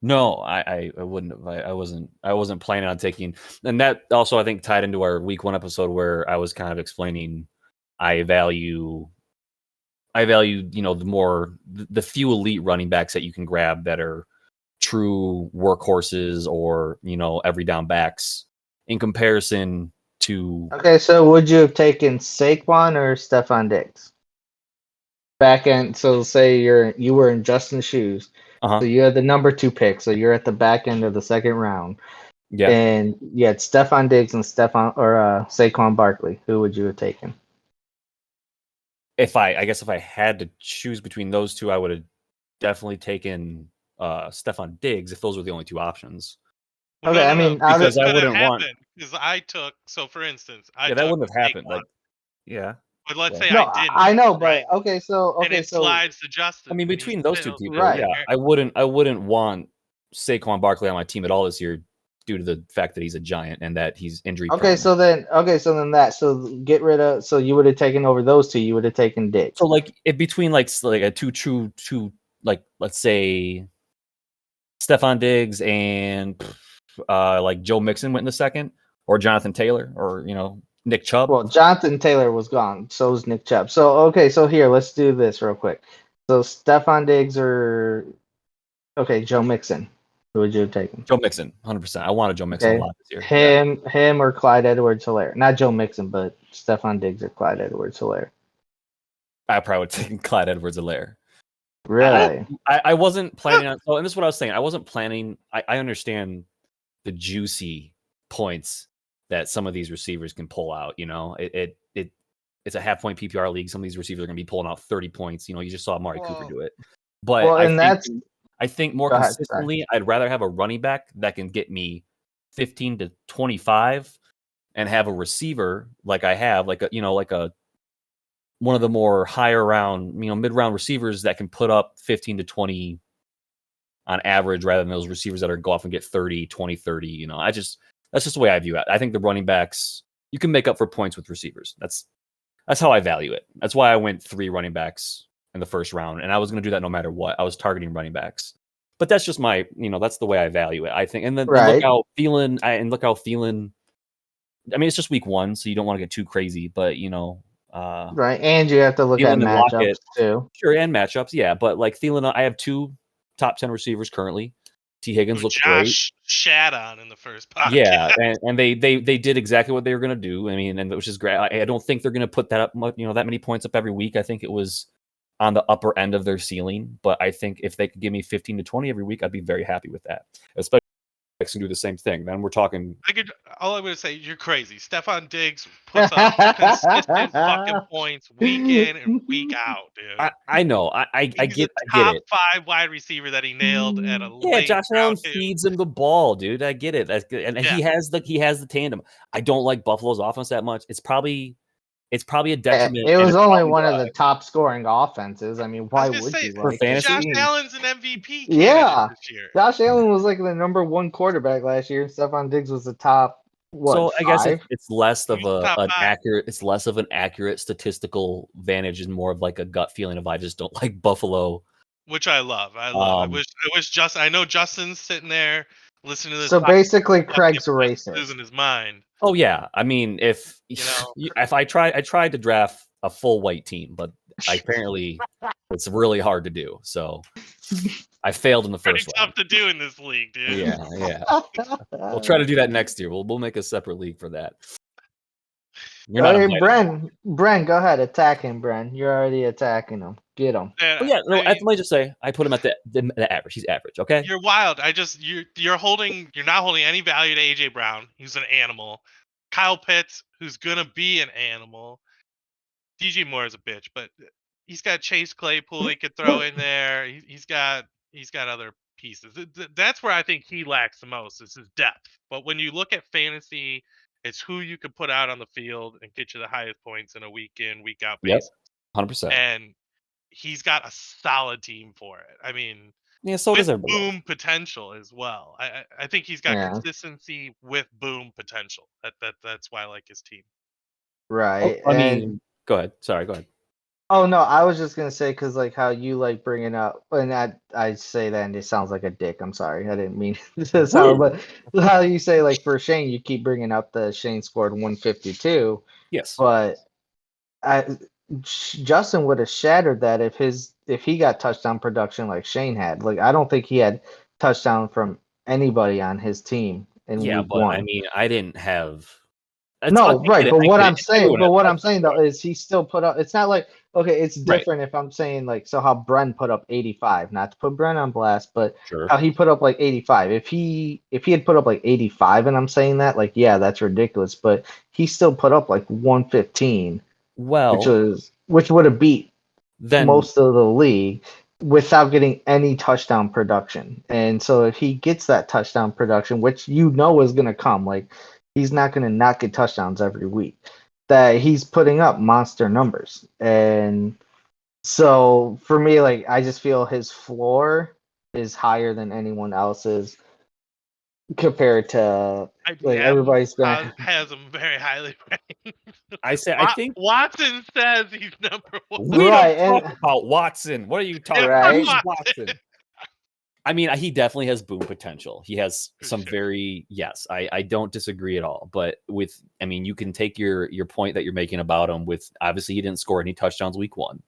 No, I wouldn't have. I wasn't planning on taking, and that also I think tied into our week 1 episode where I was kind of explaining I value the few elite running backs that you can grab that are true workhorses or every down backs in comparison to. Okay, so would you have taken Saquon or Stephon Diggs? Back end. So say you were in Justin's shoes. So you had the number 2 pick. So you're at the back end of the second round. Yeah. And you had Stephon Diggs and Saquon Barkley. Who would you have taken? I guess if I had to choose between those two, I would have definitely taken Stephon Diggs if those were the only 2 options. Well, okay, no, I mean, because I wouldn't want. Because I took. So for instance, that wouldn't have happened. Like, yeah. But let's say no, I didn't. I know, but right? okay, so and it slides to Justin. I mean, between those 2 people, right. yeah, I wouldn't want Saquon Barkley on my team at all this year, due to the fact that he's a giant and that he's injury prone. So get rid of. So you would have taken over those 2. You would have taken Diggs. So like between like a two like, let's say Stephon Diggs and like Joe Mixon went in the second, or Jonathan Taylor, or Nick Chubb. Well, Jonathan Taylor was gone. So was Nick Chubb. So okay, so here, let's do this real quick. So Stephon Diggs or Joe Mixon. Who would you have taken? Joe Mixon, 100%. I wanted Joe Mixon a lot this year. Him or Clyde Edwards-Helaire. Not Joe Mixon, but Stephon Diggs or Clyde Edwards-Helaire. I probably would take Clyde Edwards-Helaire. Really? I wasn't planning on. So, and this is what I was saying. I wasn't planning. I understand the juicy points that some of these receivers can pull out. You know, it's a half point PPR league. Some of these receivers are going to be pulling out 30 points. You know, you just saw Amari Cooper do it. But I think more consistently, I'd rather have a running back that can get me 15 to 25 and have a receiver like I have, like a one of the more higher round, mid-round receivers that can put up 15 to 20 on average rather than those receivers that are go off and get 30, 20, 30. That's just the way I view it. I think the running backs, you can make up for points with receivers. That's how I value it. That's why I went 3 running backs in the first round, and I was going to do that no matter what. I was targeting running backs. But that's just my, that's the way I value it, I think. And then look how Thielen, I mean, it's just week 1, so you don't want to get too crazy, but, right, and you have to look at matchups too. Sure, and matchups, yeah. But like Thielen, I have 2 top 10 receivers currently. T. Higgins looks great. Josh shat on in the first podcast. Yeah, and they did exactly what they were going to do. I mean, and which is great. I don't think they're going to put that up, that many points up every week. I think it was on the upper end of their ceiling. But I think if they could give me 15 to 20 every week, I'd be very happy with that. Especially if they can do the same thing. Then we're talking. All I'm going to say, you're crazy. Stephon Diggs puts up consistent fucking points week in and week out, dude. I know. I get top it. 5 wide receiver that he nailed at a late Josh Allen feeds him the ball, dude. I get it. That's good. And he has the tandem. I don't like Buffalo's offense that much. It's probably a detriment. It was only one of the top scoring offenses. I mean, why would you for fantasy? Josh Allen's an MVP yeah, this year. Josh Allen was like the number 1 quarterback last year. Stephon Diggs was the top. So 5? I guess it's less of an accurate. It's less of an accurate statistical advantage and more of like a gut feeling of I just don't like Buffalo, which I love. I wish Justin. I know Justin's sitting there listening to this. So basically, Craig's racist, losing his mind. Oh yeah, I mean, if I tried to draft a full white team, but apparently it's really hard to do. So I failed in the first round. Tough to do in this league, dude. Yeah. We'll try to do that next year. We'll make a separate league for that. You're not Bren, go ahead, attack him, Bren. You're already attacking him. Get him. Let me just say, I put him at the average. He's average, okay? You're wild. You're not holding any value to AJ Brown. He's an animal. Kyle Pitts, who's gonna be an animal. DJ Moore is a bitch, but he's got Chase Claypool he could throw in there. He's got other pieces. That's where I think he lacks the most is his depth. But when you look at fantasy, it's who you could put out on the field and get you the highest points in a week in, week out basis. 100%. And he's got a solid team for it. I mean, so does everybody. Boom potential as well. I think he's got consistency with boom potential. That's why I like his team. Right. I mean, go ahead. Sorry, go ahead. Oh no, I was just gonna say because like how you like bringing up, and I say that and it sounds like a dick. I'm sorry, I didn't mean to sound, but how you say like for Shane, you keep bringing up the Shane scored 152. Yes, but Justin would have shattered that if he got touchdown production like Shane had. Like I don't think he had touchdown from anybody on his team in week 1. I mean, I didn't have. No, right, but what I'm saying though is he still put up. It's not like it's different if I'm saying like so how Bren put up 85. Not to put Bren on blast, but how he put up like 85. If he had put up like 85, and I'm saying that like that's ridiculous, but he still put up like 115. Well, which would have beat most of the league without getting any touchdown production. And so if he gets that touchdown production, which is going to come, like. He's not going to not get touchdowns every week. That he's putting up monster numbers. And so for me, like I just feel his floor is higher than anyone else's compared to everybody's going to has him very highly ranked. I think Watson says he's number 1. We don't talk about Watson. What are you talking about? Who's Watson? I mean, he definitely has boom potential. He has some I don't disagree at all. But you can take your point that you're making about him with, obviously he didn't score any touchdowns week 1.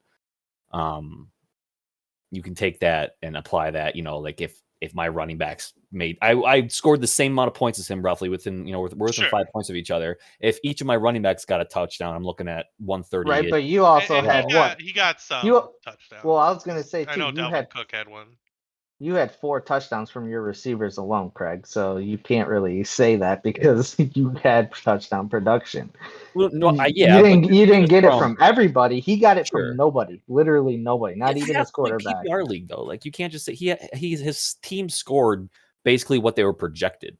You can take that and apply that, like if my running backs made, I scored the same amount of points as him roughly within, we're within Sure. 5 points of each other. If each of my running backs got a touchdown, I'm looking at 130. Right, but you also And had what? he got some touchdowns. Well, I was gonna say I too. know Dalvin Cook had one. You had 4 touchdowns from your receivers alone, Craig. So you can't really say that because you had touchdown production. Well, no, You didn't get it from everybody. He got it Sure. from nobody, literally nobody, not even his quarterback. PPR league though, like you can't just say his team scored basically what they were projected.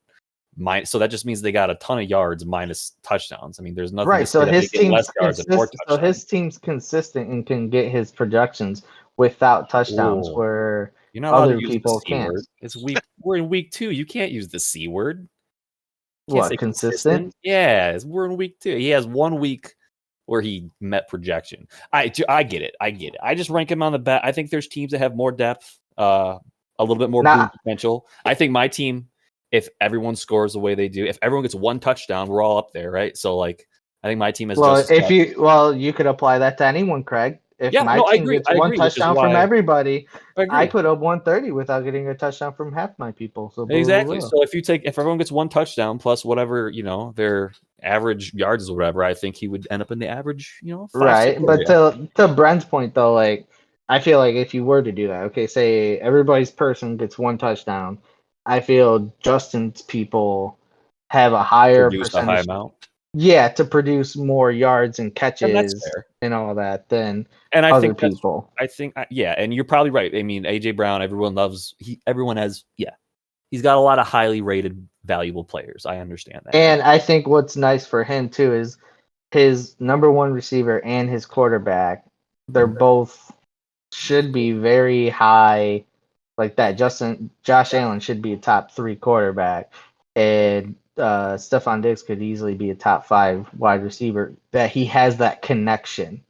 So that just means they got a ton of yards minus touchdowns. I mean, there's nothing Right. to say So that his they get less team's yards and more touchdowns. So his team's consistent and can get his projections without touchdowns, Whoa. where You're not allowed other to use people the C can't. word. We're in week 2. You can't use the C word. You can't What, say consistent? Yeah, we're in week 2. He has 1 week where he met projection. I get it. I just rank him on the back. I think there's teams that have more depth, a little bit more boom potential. I think my team, if everyone scores the way they do, if everyone gets 1 touchdown, we're all up there, right? So like, I think my team is you could apply that to anyone, Craig. If my team gets one touchdown from everybody, I put up 130 without getting a touchdown from half my people. So exactly. So if everyone gets 1 touchdown plus whatever, their average yards or whatever, I think he would end up in the average, 5, right. 6 But to Brent's point though, like I feel like if you were to do that, okay, say everybody's person gets 1 touchdown, I feel Justin's people have a higher produce a high percentage. amount. Yeah, to produce more yards and catches fair. and all that than I other think people. And you're probably right. I mean, AJ Brown, everyone loves. He's got a lot of highly rated, valuable players. I understand that. And I think what's nice for him too is his number 1 receiver and his quarterback. They're both should be very high, like that. Josh Allen should be a top 3 quarterback, and Stephon Diggs could easily be a top 5 wide receiver. That he has that connection.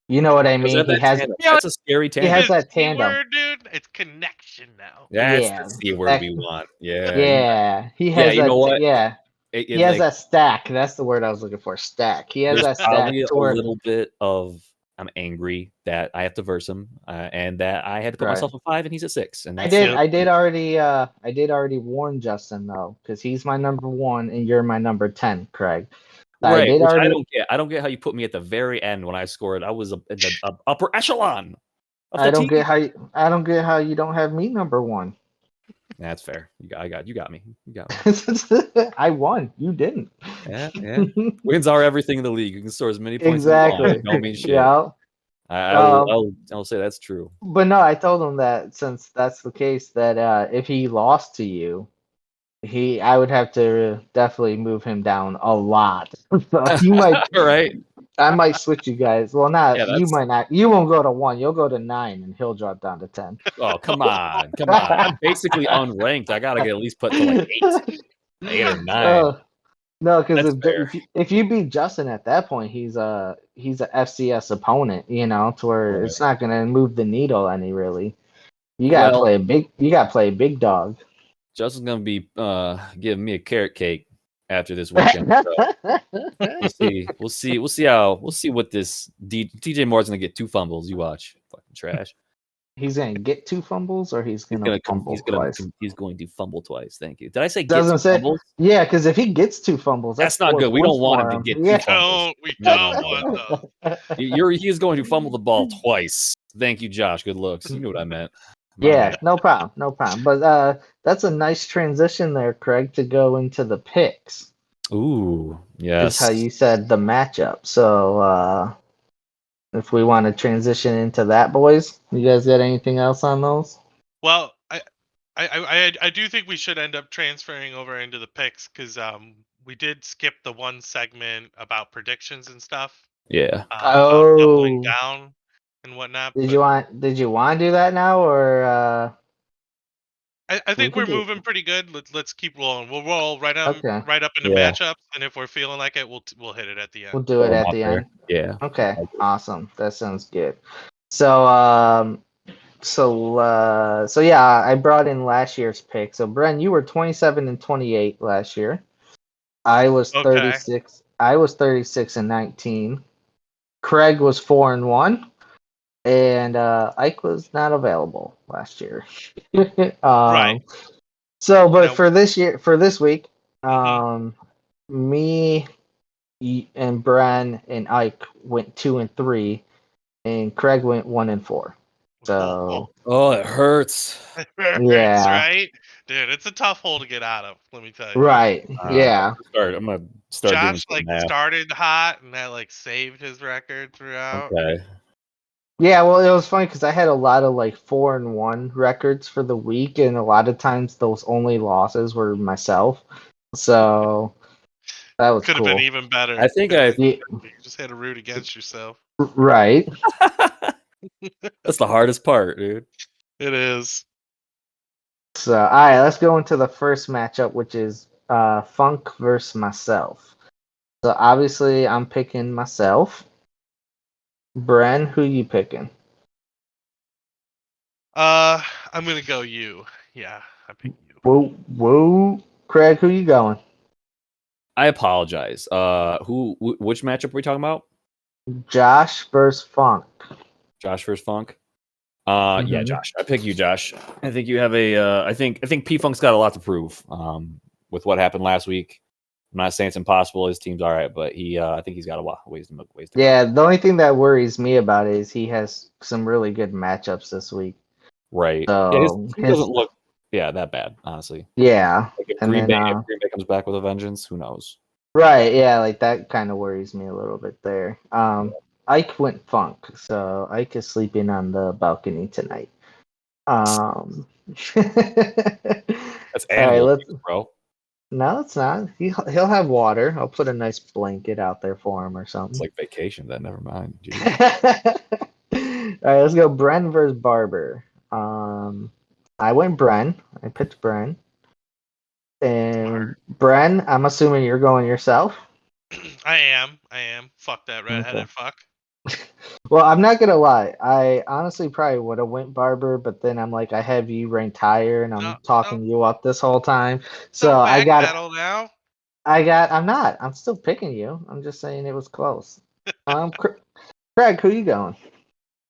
You know what I mean? He has. That's a scary tandem. He has that tandem. Word, dude. It's connection now. That's the C word we want. Yeah. Yeah. He has you know what? Yeah. He has that stack. That's the word I was looking for. Stack. He has that stack. Probably a little bit of I'm angry that I have to verse him, and that I had to put myself at 5 and he's at 6. And I did already warn Justin though, because he's my number 1 and you're my number 10, Craig. Right, I don't get. I don't get how you put me at the very end when I scored. I was in the upper echelon. I don't get how you don't have me number 1. That's fair. You got me. I won. You didn't. Yeah. Wins are everything in the league. You can score as many points exactly. as you want. Don't mean shit. Yeah. I'll say that's true. But no, I told him that since that's the case, that if he lost to you, I would have to definitely move him down a lot. So you might, right? I might switch you guys. Well, you might not. You won't go to 1. You'll go to 9, and he'll drop down to 10. Oh, come on. I'm basically unranked. I gotta get at least put to like 8 or 9. No, because if you beat Justin at that point, he's a FCS opponent. To where it's not gonna move the needle any really. You gotta play a big dog. Justin's gonna be giving me a carrot cake after this weekend. So we'll see what this DJ Moore's gonna get 2 fumbles. You watch, fucking trash. He's gonna get 2 fumbles, or he's gonna fumble twice. He's going to fumble twice. Thank you. Did I say get 2 fumbles? Yeah, because if he gets 2 fumbles, that's not good. We don't want him to get 2 fumbles. We don't want those. He's going to fumble the ball twice. Thank you, Josh. Good looks. You know what I meant. Yeah, no problem. But that's a nice transition there, Craig, to go into the picks. Ooh, yes. Is how you said the matchup. So if we want to transition into that, boys, you guys got anything else on those? Well, I do think we should end up transferring over into the picks because we did skip the one segment about predictions and stuff. Yeah. About doubling down and whatnot. Did you want to do that now, or? I think we're moving pretty good. Let's keep rolling. We'll roll right up into matchups, and if we're feeling like it, we'll hit it at the end. We'll do it at the end. Yeah. Okay. Awesome. That sounds good. So yeah, I brought in last year's pick. So Bren, you were 27-28 last year. I was 36. I was 36-19. Craig was 4-1. and Ike was not available last year. Right. So, but Now, for this week, mhm. me and Bran and Ike went 2-3, and Craig went 1-4. So Oh, it hurts. It hurts, yeah, right? Dude, it's a tough hole to get out of, let me tell you. right, I'm yeah. gonna start doing Josh, some like, math. started hot, and that, like, saved his record throughout. Okay. Yeah, well, it was funny because I had a lot of like 4-1 records for the week, and a lot of times those only losses were myself. So that was Could have been cool. even better. I think I. Yeah, You just had to root against yourself. right. That's the hardest part, dude. It is. So all right, let's go into the first matchup, which is Funk versus myself. So obviously, I'm picking myself. Bren, who you picking? I'm gonna go you. Yeah, I pick you. Whoa. Craig, who you going? I apologize. Which matchup are we talking about? Josh versus Funk. Josh versus Funk. Yeah, Mhm. Josh. I pick you, Josh. I think you have a. I think P Funk's got a lot to prove. With what happened last week. I'm not saying it's impossible. His team's all right, but I think he's got a lot ways to go. Yeah, the only thing that worries me about it is he has some really good matchups this week. Right. Yeah, his So team doesn't look that bad, honestly. yeah, Like if and then Green Bay comes back with a vengeance, who knows? right, yeah, like that kind of worries me a little bit there. Ike went Funk, so Ike is sleeping on the balcony tonight. Um, all That's right, animal let's. abuse, bro. No, it's not. He'll have water. I'll put a nice blanket out there for him or It's something. like vacation. Then never mind. All right, let's go. Bren versus Barber. I went Bren. I picked Bren. And Smart. Bren, I'm assuming you're going yourself. I am. Fuck that Okay. redheaded fuck. Well, I'm not gonna lie. I honestly probably would have went Barber, but then I'm like, I have you ranked higher, and No, I'm no, talking you up this whole time. So don't I got, backpedal now. I'm not. I'm still picking you. I'm just saying it was close. Craig, who you going?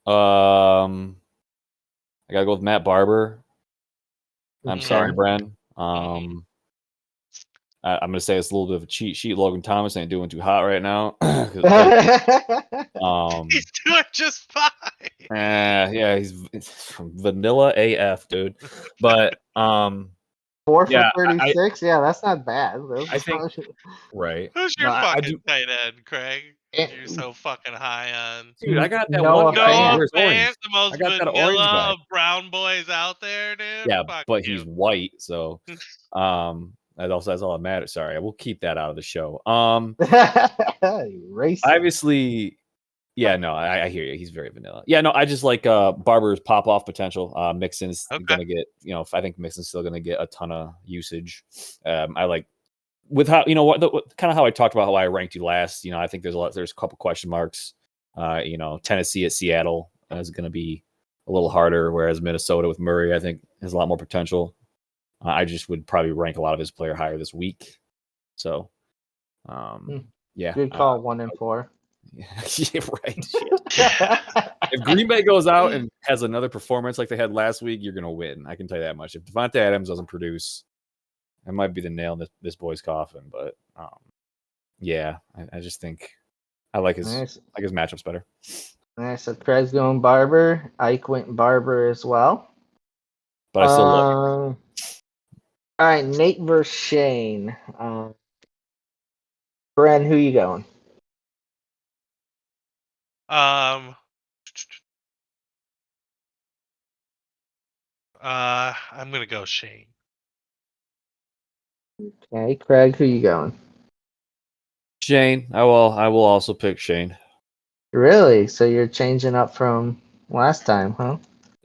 I gotta go with Matt Barber. I'm Okay. sorry, Bren. I'm gonna say it's a little bit of a cheat sheet. Logan Thomas ain't doing too hot right now. He's doing just fine. Yeah, he's vanilla AF, dude. But 4 for yeah, 36. Yeah, that's not bad. I think right. Who's No, your I fucking do, tight end, Craig? Eh, You're so fucking high on. dude. I got that one Noah guy who Noah Fant. wears Fant, orange. the I most got that orange vanilla guy. of brown boys out there, dude. Yeah, Fuck but you. he's white, so that's all that matters. Sorry, we'll keep that out of the show. Racist. Obviously, yeah, no, I hear you. He's very vanilla. Yeah, no, I just like Barber's pop off potential. Mixon's Okay. gonna get, I think Mixon's still gonna get a ton of usage. I like with how what kind of how I talked about how I ranked you last. I think there's a couple question marks. Tennessee at Seattle is gonna be a little harder, whereas Minnesota with Murray, I think, has a lot more potential. I just would probably rank a lot of his player higher this week. So, yeah. Good call, 1-4. Yeah, right. Shit. If Green Bay goes out and has another performance like they had last week, you're going to win. I can tell you that much. If Devontae Adams doesn't produce, that might be the nail in this boy's coffin. But yeah, I just think I like Nice. his matchups better. Nice. So Craig's going Barber. Ike went Barber as well. But I still love you. All right, Nate versus Shane. Bren, who you going? Um. I'm gonna go Shane. Okay, Craig, who you going? Shane. I will also pick Shane. Really? So you're changing up from last time, huh?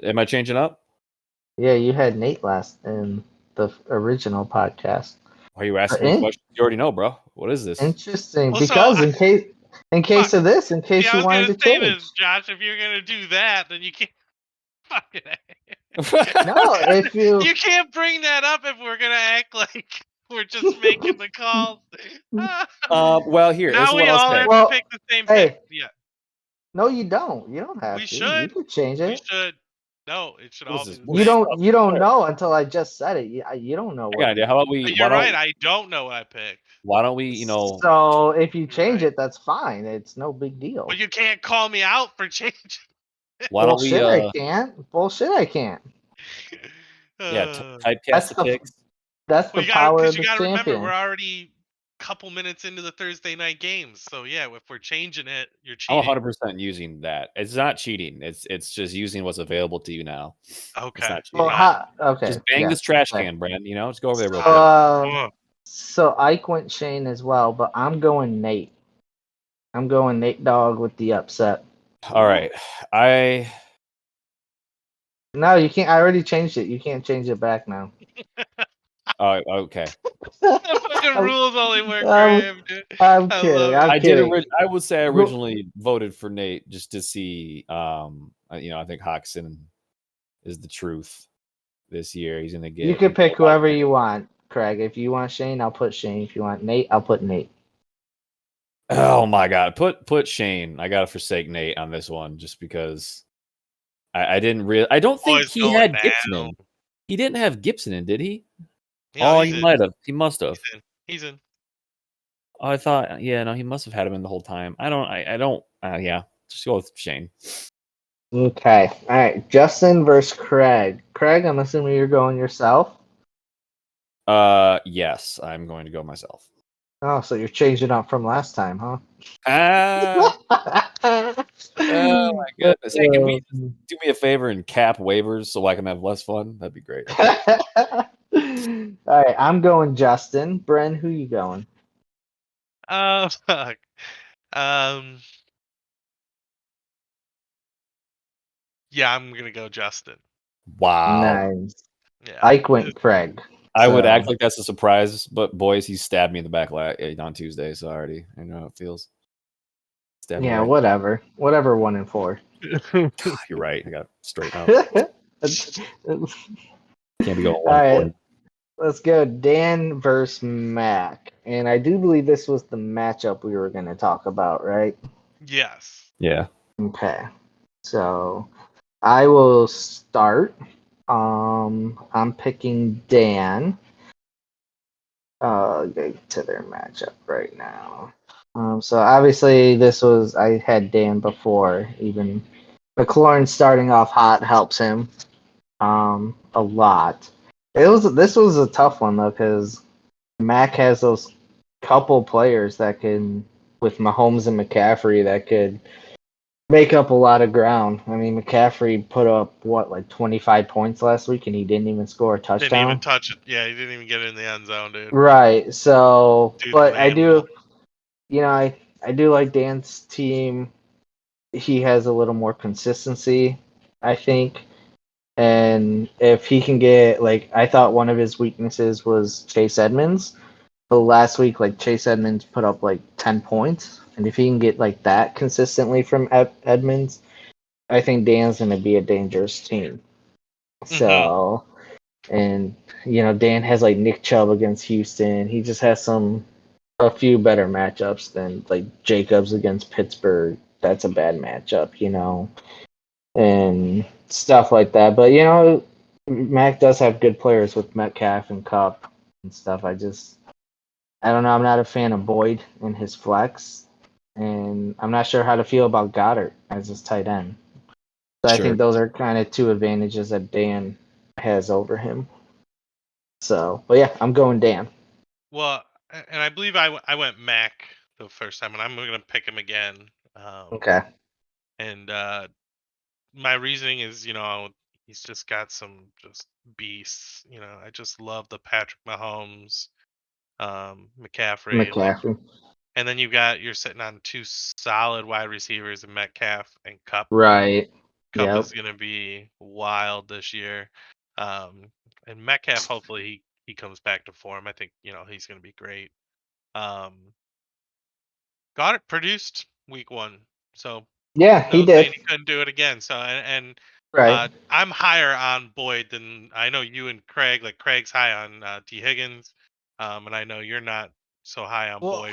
Am I changing up? Yeah, you had Nate last in the original podcast. Why are you asking me questions you already know, bro? What is this? Interesting, Well, so because in case fuck. of this, in See, case I you was wanted gonna to say change. this, Josh. If you're gonna do that, then you can't fucking. No, if you You can't bring that up if we're gonna act like we're just making the calls. Well, here, this Now is we what I'll all say. have to well, pick the same pick. hey, Yeah. No, you don't. You don't have We to. You should. could change We it. should. No, it should What is all this? be the What You is same. don't. You don't know until I just said it. You don't know I got what an idea. you. How about we? You're right. I don't know what I picked. Why don't we? You know, So if you You're change right. it, that's fine. It's no big deal. But you can't call me out for changing. why don't we? Bullshit, I can't. Bullshit, I can't. Yeah, Uh, typecast That's the the picks. that's the well, you got power because of you the got to remember we're champion. already a couple minutes into the Thursday night games. So yeah, if we're changing it, you're I'm cheating. 100% using that. It's not cheating. It's just using what's available to you now. Okay. It's not Well, cheating. Fine. okay. Just bang Yeah. this trash Okay. can, Brand. You know, just go over there real So, quick. so Ike went Shane as well, but I'm going Nate. I'm going Nate Dogg with the upset. All right, I No, you can't. I already changed it. You can't change it back now. okay. The fucking I'm, rules only work for I'm, him, dude. I'm I kidding. love I'm it. I did. kidding. I would say I Who- originally voted for Nate just to see. You know, I think Hoxton is the truth this year. He's gonna You get. can pick whoever you want, Craig. If you want Shane, I'll put Shane. If you want Nate, I'll put Nate. Oh my God! Put Shane. I gotta forsake Nate on this one just because I didn't really. I don't think Boys he going had Gibson down. in. He didn't have Gibson in, did he? You know, Oh, he's he in. might have. He must have. He's in. He's in. Oh, I thought. Yeah, no, he must have had him in the whole time. I don't. I don't. Yeah, just go with Shane. Okay. All right. Justin versus Craig. Craig, I'm assuming you're going yourself. Yes, I'm going to go myself. Oh, so you're changing up from last time, huh? Ah, oh my goodness! Hey, can we do me a favor and cap waivers so I can have less fun? That'd be great. All right, I'm going Justin. Bren, who you going? Fuck. Um. Yeah, I'm gonna go Justin. Wow. Nice. Yeah. Ike went Craig. I would So, act like that's a surprise, but boys, he stabbed me in the back on Tuesday, so I know how it feels. Stabbed me yeah, right. whatever. Whatever 1 and 4. You're right. I got to straighten up. All Can't be going 1 and right, 4. let's go Dan versus Mac. And I do believe this was the matchup we were going to talk about, right? Yes. Yeah. Okay. So, I will start. I'm picking Dan. Go to their matchup right now. So obviously I had Dan before. Even McLaurin starting off hot helps him a lot. This was a tough one though because Mac has those couple players that can with Mahomes and McCaffrey that could make up a lot of ground. I mean McCaffrey put up what like 25 points last week and he didn't even score a Didn't even touchdown. touch it. Yeah, he didn't even get it in the end zone, dude. Right. So, Dude's an but I animal. do, I do like Dan's team. He has a little more consistency, I think. And if he can get like, I thought one of his weaknesses was Chase Edmonds. But last week, like Chase Edmonds put up like 10 points, and if he can get like that consistently from Edmonds, I think Dan's going to be a dangerous team. Mm-hmm. So, and Dan has like Nick Chubb against Houston. He just has a few better matchups than like Jacobs against Pittsburgh. That's a bad matchup, and stuff like that. But Mac does have good players with Metcalf and Cup and stuff. I don't know. I'm not a fan of Boyd and his flex, and I'm not sure how to feel about Goddard as his tight end. So I Sure. think those are kind of two advantages that Dan has over him. So, but yeah, I'm going Dan. Well, and I believe I went Mac the first time, and I'm gonna pick him again. Okay. And my reasoning is, he's just got some just beasts. I just love the Patrick Mahomes, McCaffrey, McCaffrey. and then you're sitting on two solid wide receivers in Metcalf and Cup. Right. Cup Yep. is gonna be wild this year. Um, and Metcalf, hopefully he comes back to form. I think he's gonna be great. Um, got it produced week 1, so Yeah, he no did. saying he couldn't do it again. So Right. I'm higher on Boyd than I know you and Craig. Like Craig's high on T Higgins, and I know you're not so high on Well, Boyd.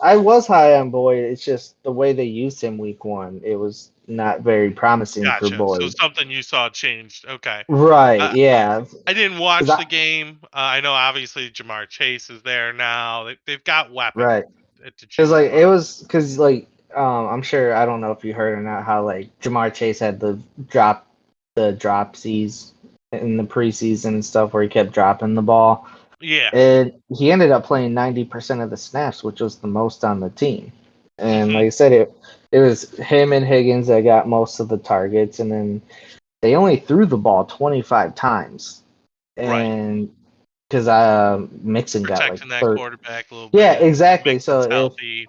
I was high on Boyd. It's just the way they used him week 1. It was not very promising for Gotcha. So Boyd. something you saw changed. Okay. Right? Uh, Yeah. I didn't 'Cause watch the game. I know obviously Jamar Chase is there now. They've got weapons Right. to Because choose like from. it was because like I'm sure I don't know if you heard or not how like Jamar Chase had the dropsies in the preseason and stuff where he kept dropping the ball. Yeah. And he ended up playing 90% of the snaps, which was the most on the team. And Hmm. like I said, it was him and Higgins that got most of the targets, and then they only threw the ball 25 times. Right. And because Mixon got like Protecting that 30. quarterback a little Yeah, bit. exactly. So Mixon's if healthy.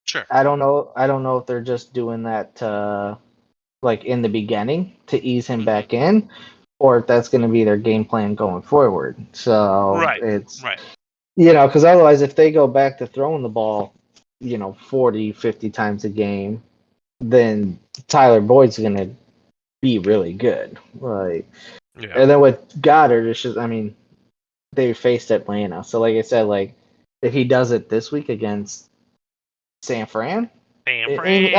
Sure. I don't know if they're just doing that like in the beginning to ease him Hmm. back in, or if that's going to be their game plan going forward. So Right. it's Right. because otherwise, if they go back to throwing the ball, 40, 50 times a game, then Tyler Boyd's going to be really good. Like, Yeah. and then with Goddard, it's just, I mean, they faced Atlanta. So, like I said, like, if he does it this week against San Fran, San and Fran.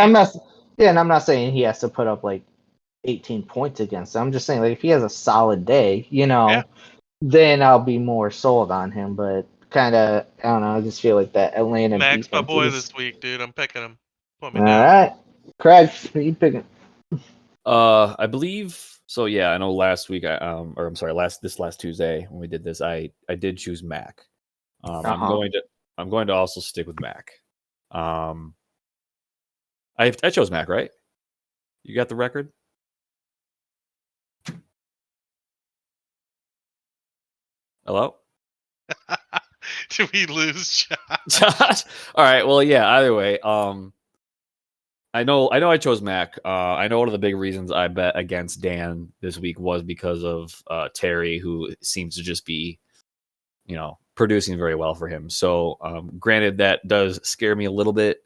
I'm not saying he has to put up like 18 points against them. I'm just saying, like, if he has a solid day, Yeah. then I'll be more sold on him. But kind of, I don't know. I just feel like that Atlanta Max my defense boy is this week, dude. I'm picking him. Put me all down. right. Craig, who you picking? I believe so. Yeah, I know. Last week, or I'm sorry, last Tuesday when we did this, I did choose Mac. Uh-huh. I'm going to also stick with Mac. I chose Mac, right? You got the record? Hello? Do we lose Josh? Josh? All right. Well, yeah, either way. I know I chose Mac. I know one of the big reasons I bet against Dan this week was because of Terry, who seems to just be, producing very well for him. So, granted, that does scare me a little bit.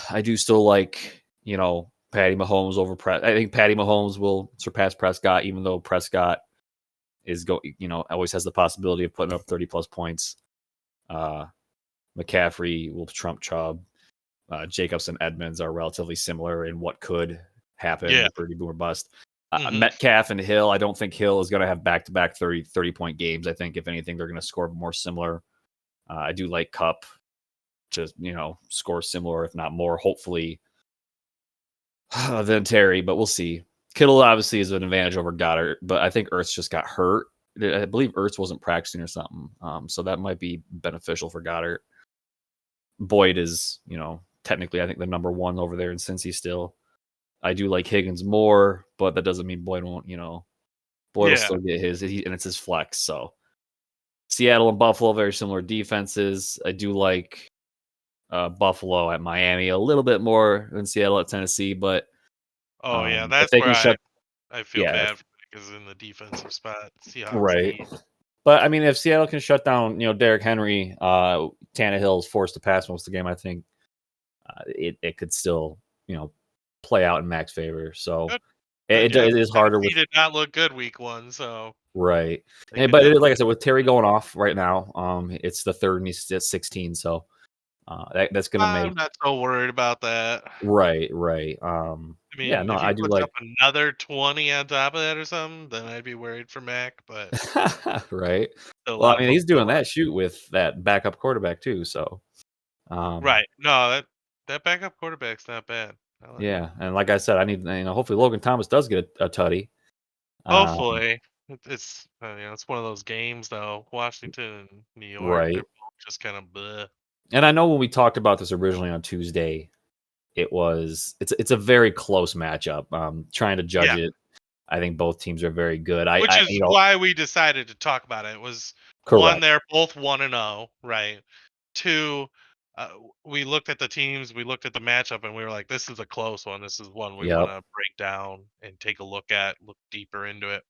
I do still like, Patty Mahomes over Prescott. I think Patty Mahomes will surpass Prescott, even though Prescott always has the possibility of putting up 30 plus points. McCaffrey will trump Chubb. Jacobs and Edmonds are relatively similar in what could happen. Yeah. They're pretty boom or bust. Mhm. Metcalf and Hill, I don't think Hill is going to have back-to-back 30-point games. I think, if anything, they're going to score more similar. I do like Cup to, score similar, if not more, hopefully, than Terry, but we'll see. Kittle obviously is an advantage over Goddard, but I think Ertz just got hurt. I believe Ertz wasn't practicing or something. So that might be beneficial for Goddard. Boyd is, technically, I think the number one over there in Cincy still. I do like Higgins more, but that doesn't mean Boyd won't, Boyd will Yeah. still get his, and it's his flex. So Seattle and Buffalo, very similar defenses. I do like Buffalo at Miami a little bit more than Seattle at Tennessee, but Oh yeah, if that's they where can shut, I feel yeah, bad for because in the defensive spot, Seahawks right. need. But I mean, if Seattle can shut down, Derrick Henry, Tannehill is forced to pass most of the game. I think it could still, play out in Mac's favor. So Good. it Yeah, is harder Tennessee with did not look good week 1, so right. they could But definitely. like I said, with Terry going off right now, it's the third and he's at 16. So that's gonna I'm make not so worried about that. right. I Yeah, mean, no, if he I do puts like up another 20 on top of that or something, then I'd be worried for Mac. But right. still a Well, lot I of mean, folks he's still doing that shoot with that backup quarterback too. So right. No, that backup quarterback's not bad. I like him. yeah, and like I said, I need, hopefully Logan Thomas does get a tutty. Hopefully, it's it's one of those games though. Washington and New York, they're Right. both just kind of bleh. And I know when we talked about this originally on Tuesday, it's a very close matchup. Trying to judge Yeah, it, I think both teams are very good. which I is why we decided to talk about it. Was one, correct. they're both 1-0, right? Two, we looked at the teams, we looked at the matchup, and we were like, this is a close one. This is one we want Yep. to break down and take a look deeper into it.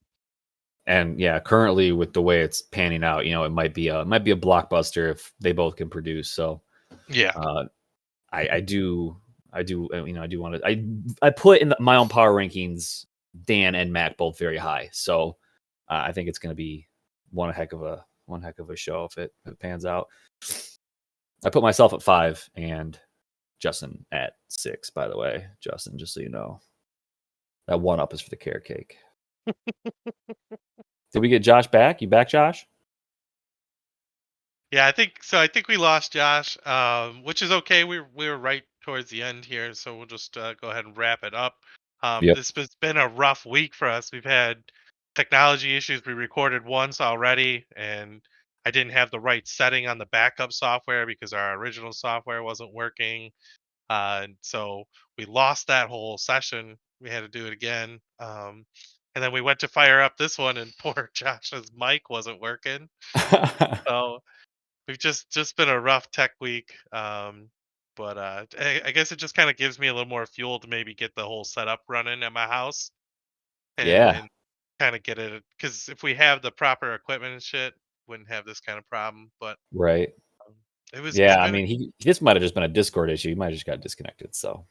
And yeah, currently with the way it's panning out, it might be a blockbuster if they both can produce. So Yeah, uh, I do I do want to I put in my own power rankings Dan and Mac both very high. So I think it's going to be one one heck of a show if it pans out. I put myself at 5 and Justin at 6. By the way, Justin, just so you know, that 1 up is for the carrot cake. Did we get Josh back? You back, Josh? Yeah, I think so. I think we lost Josh, which is okay. We're right towards the end here, so we'll just go ahead and wrap it up. Yep. This has been a rough week for us. We've had technology issues. We recorded once already, and I didn't have the right setting on the backup software because our original software wasn't working. And so we lost that whole session. We had to do it again. And then we went to fire up this one, and poor Josh's mic wasn't working. So we've just been a rough tech week. But I guess it just kind of gives me a little more fuel to maybe get the whole setup running at my house Yeah. and kind of get it, because if we have the proper equipment and shit, wouldn't have this kind of problem. But Right. um, it's Yeah. I been mean, this might have just been a Discord issue. He might have just got disconnected. So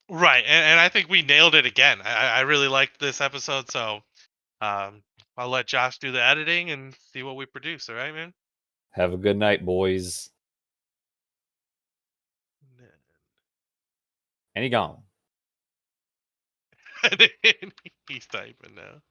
right, and I think we nailed it again. I really liked this episode, so I'll let Josh do the editing and see what we produce. All right, man. have a good night, boys. And he gone. He's typing now.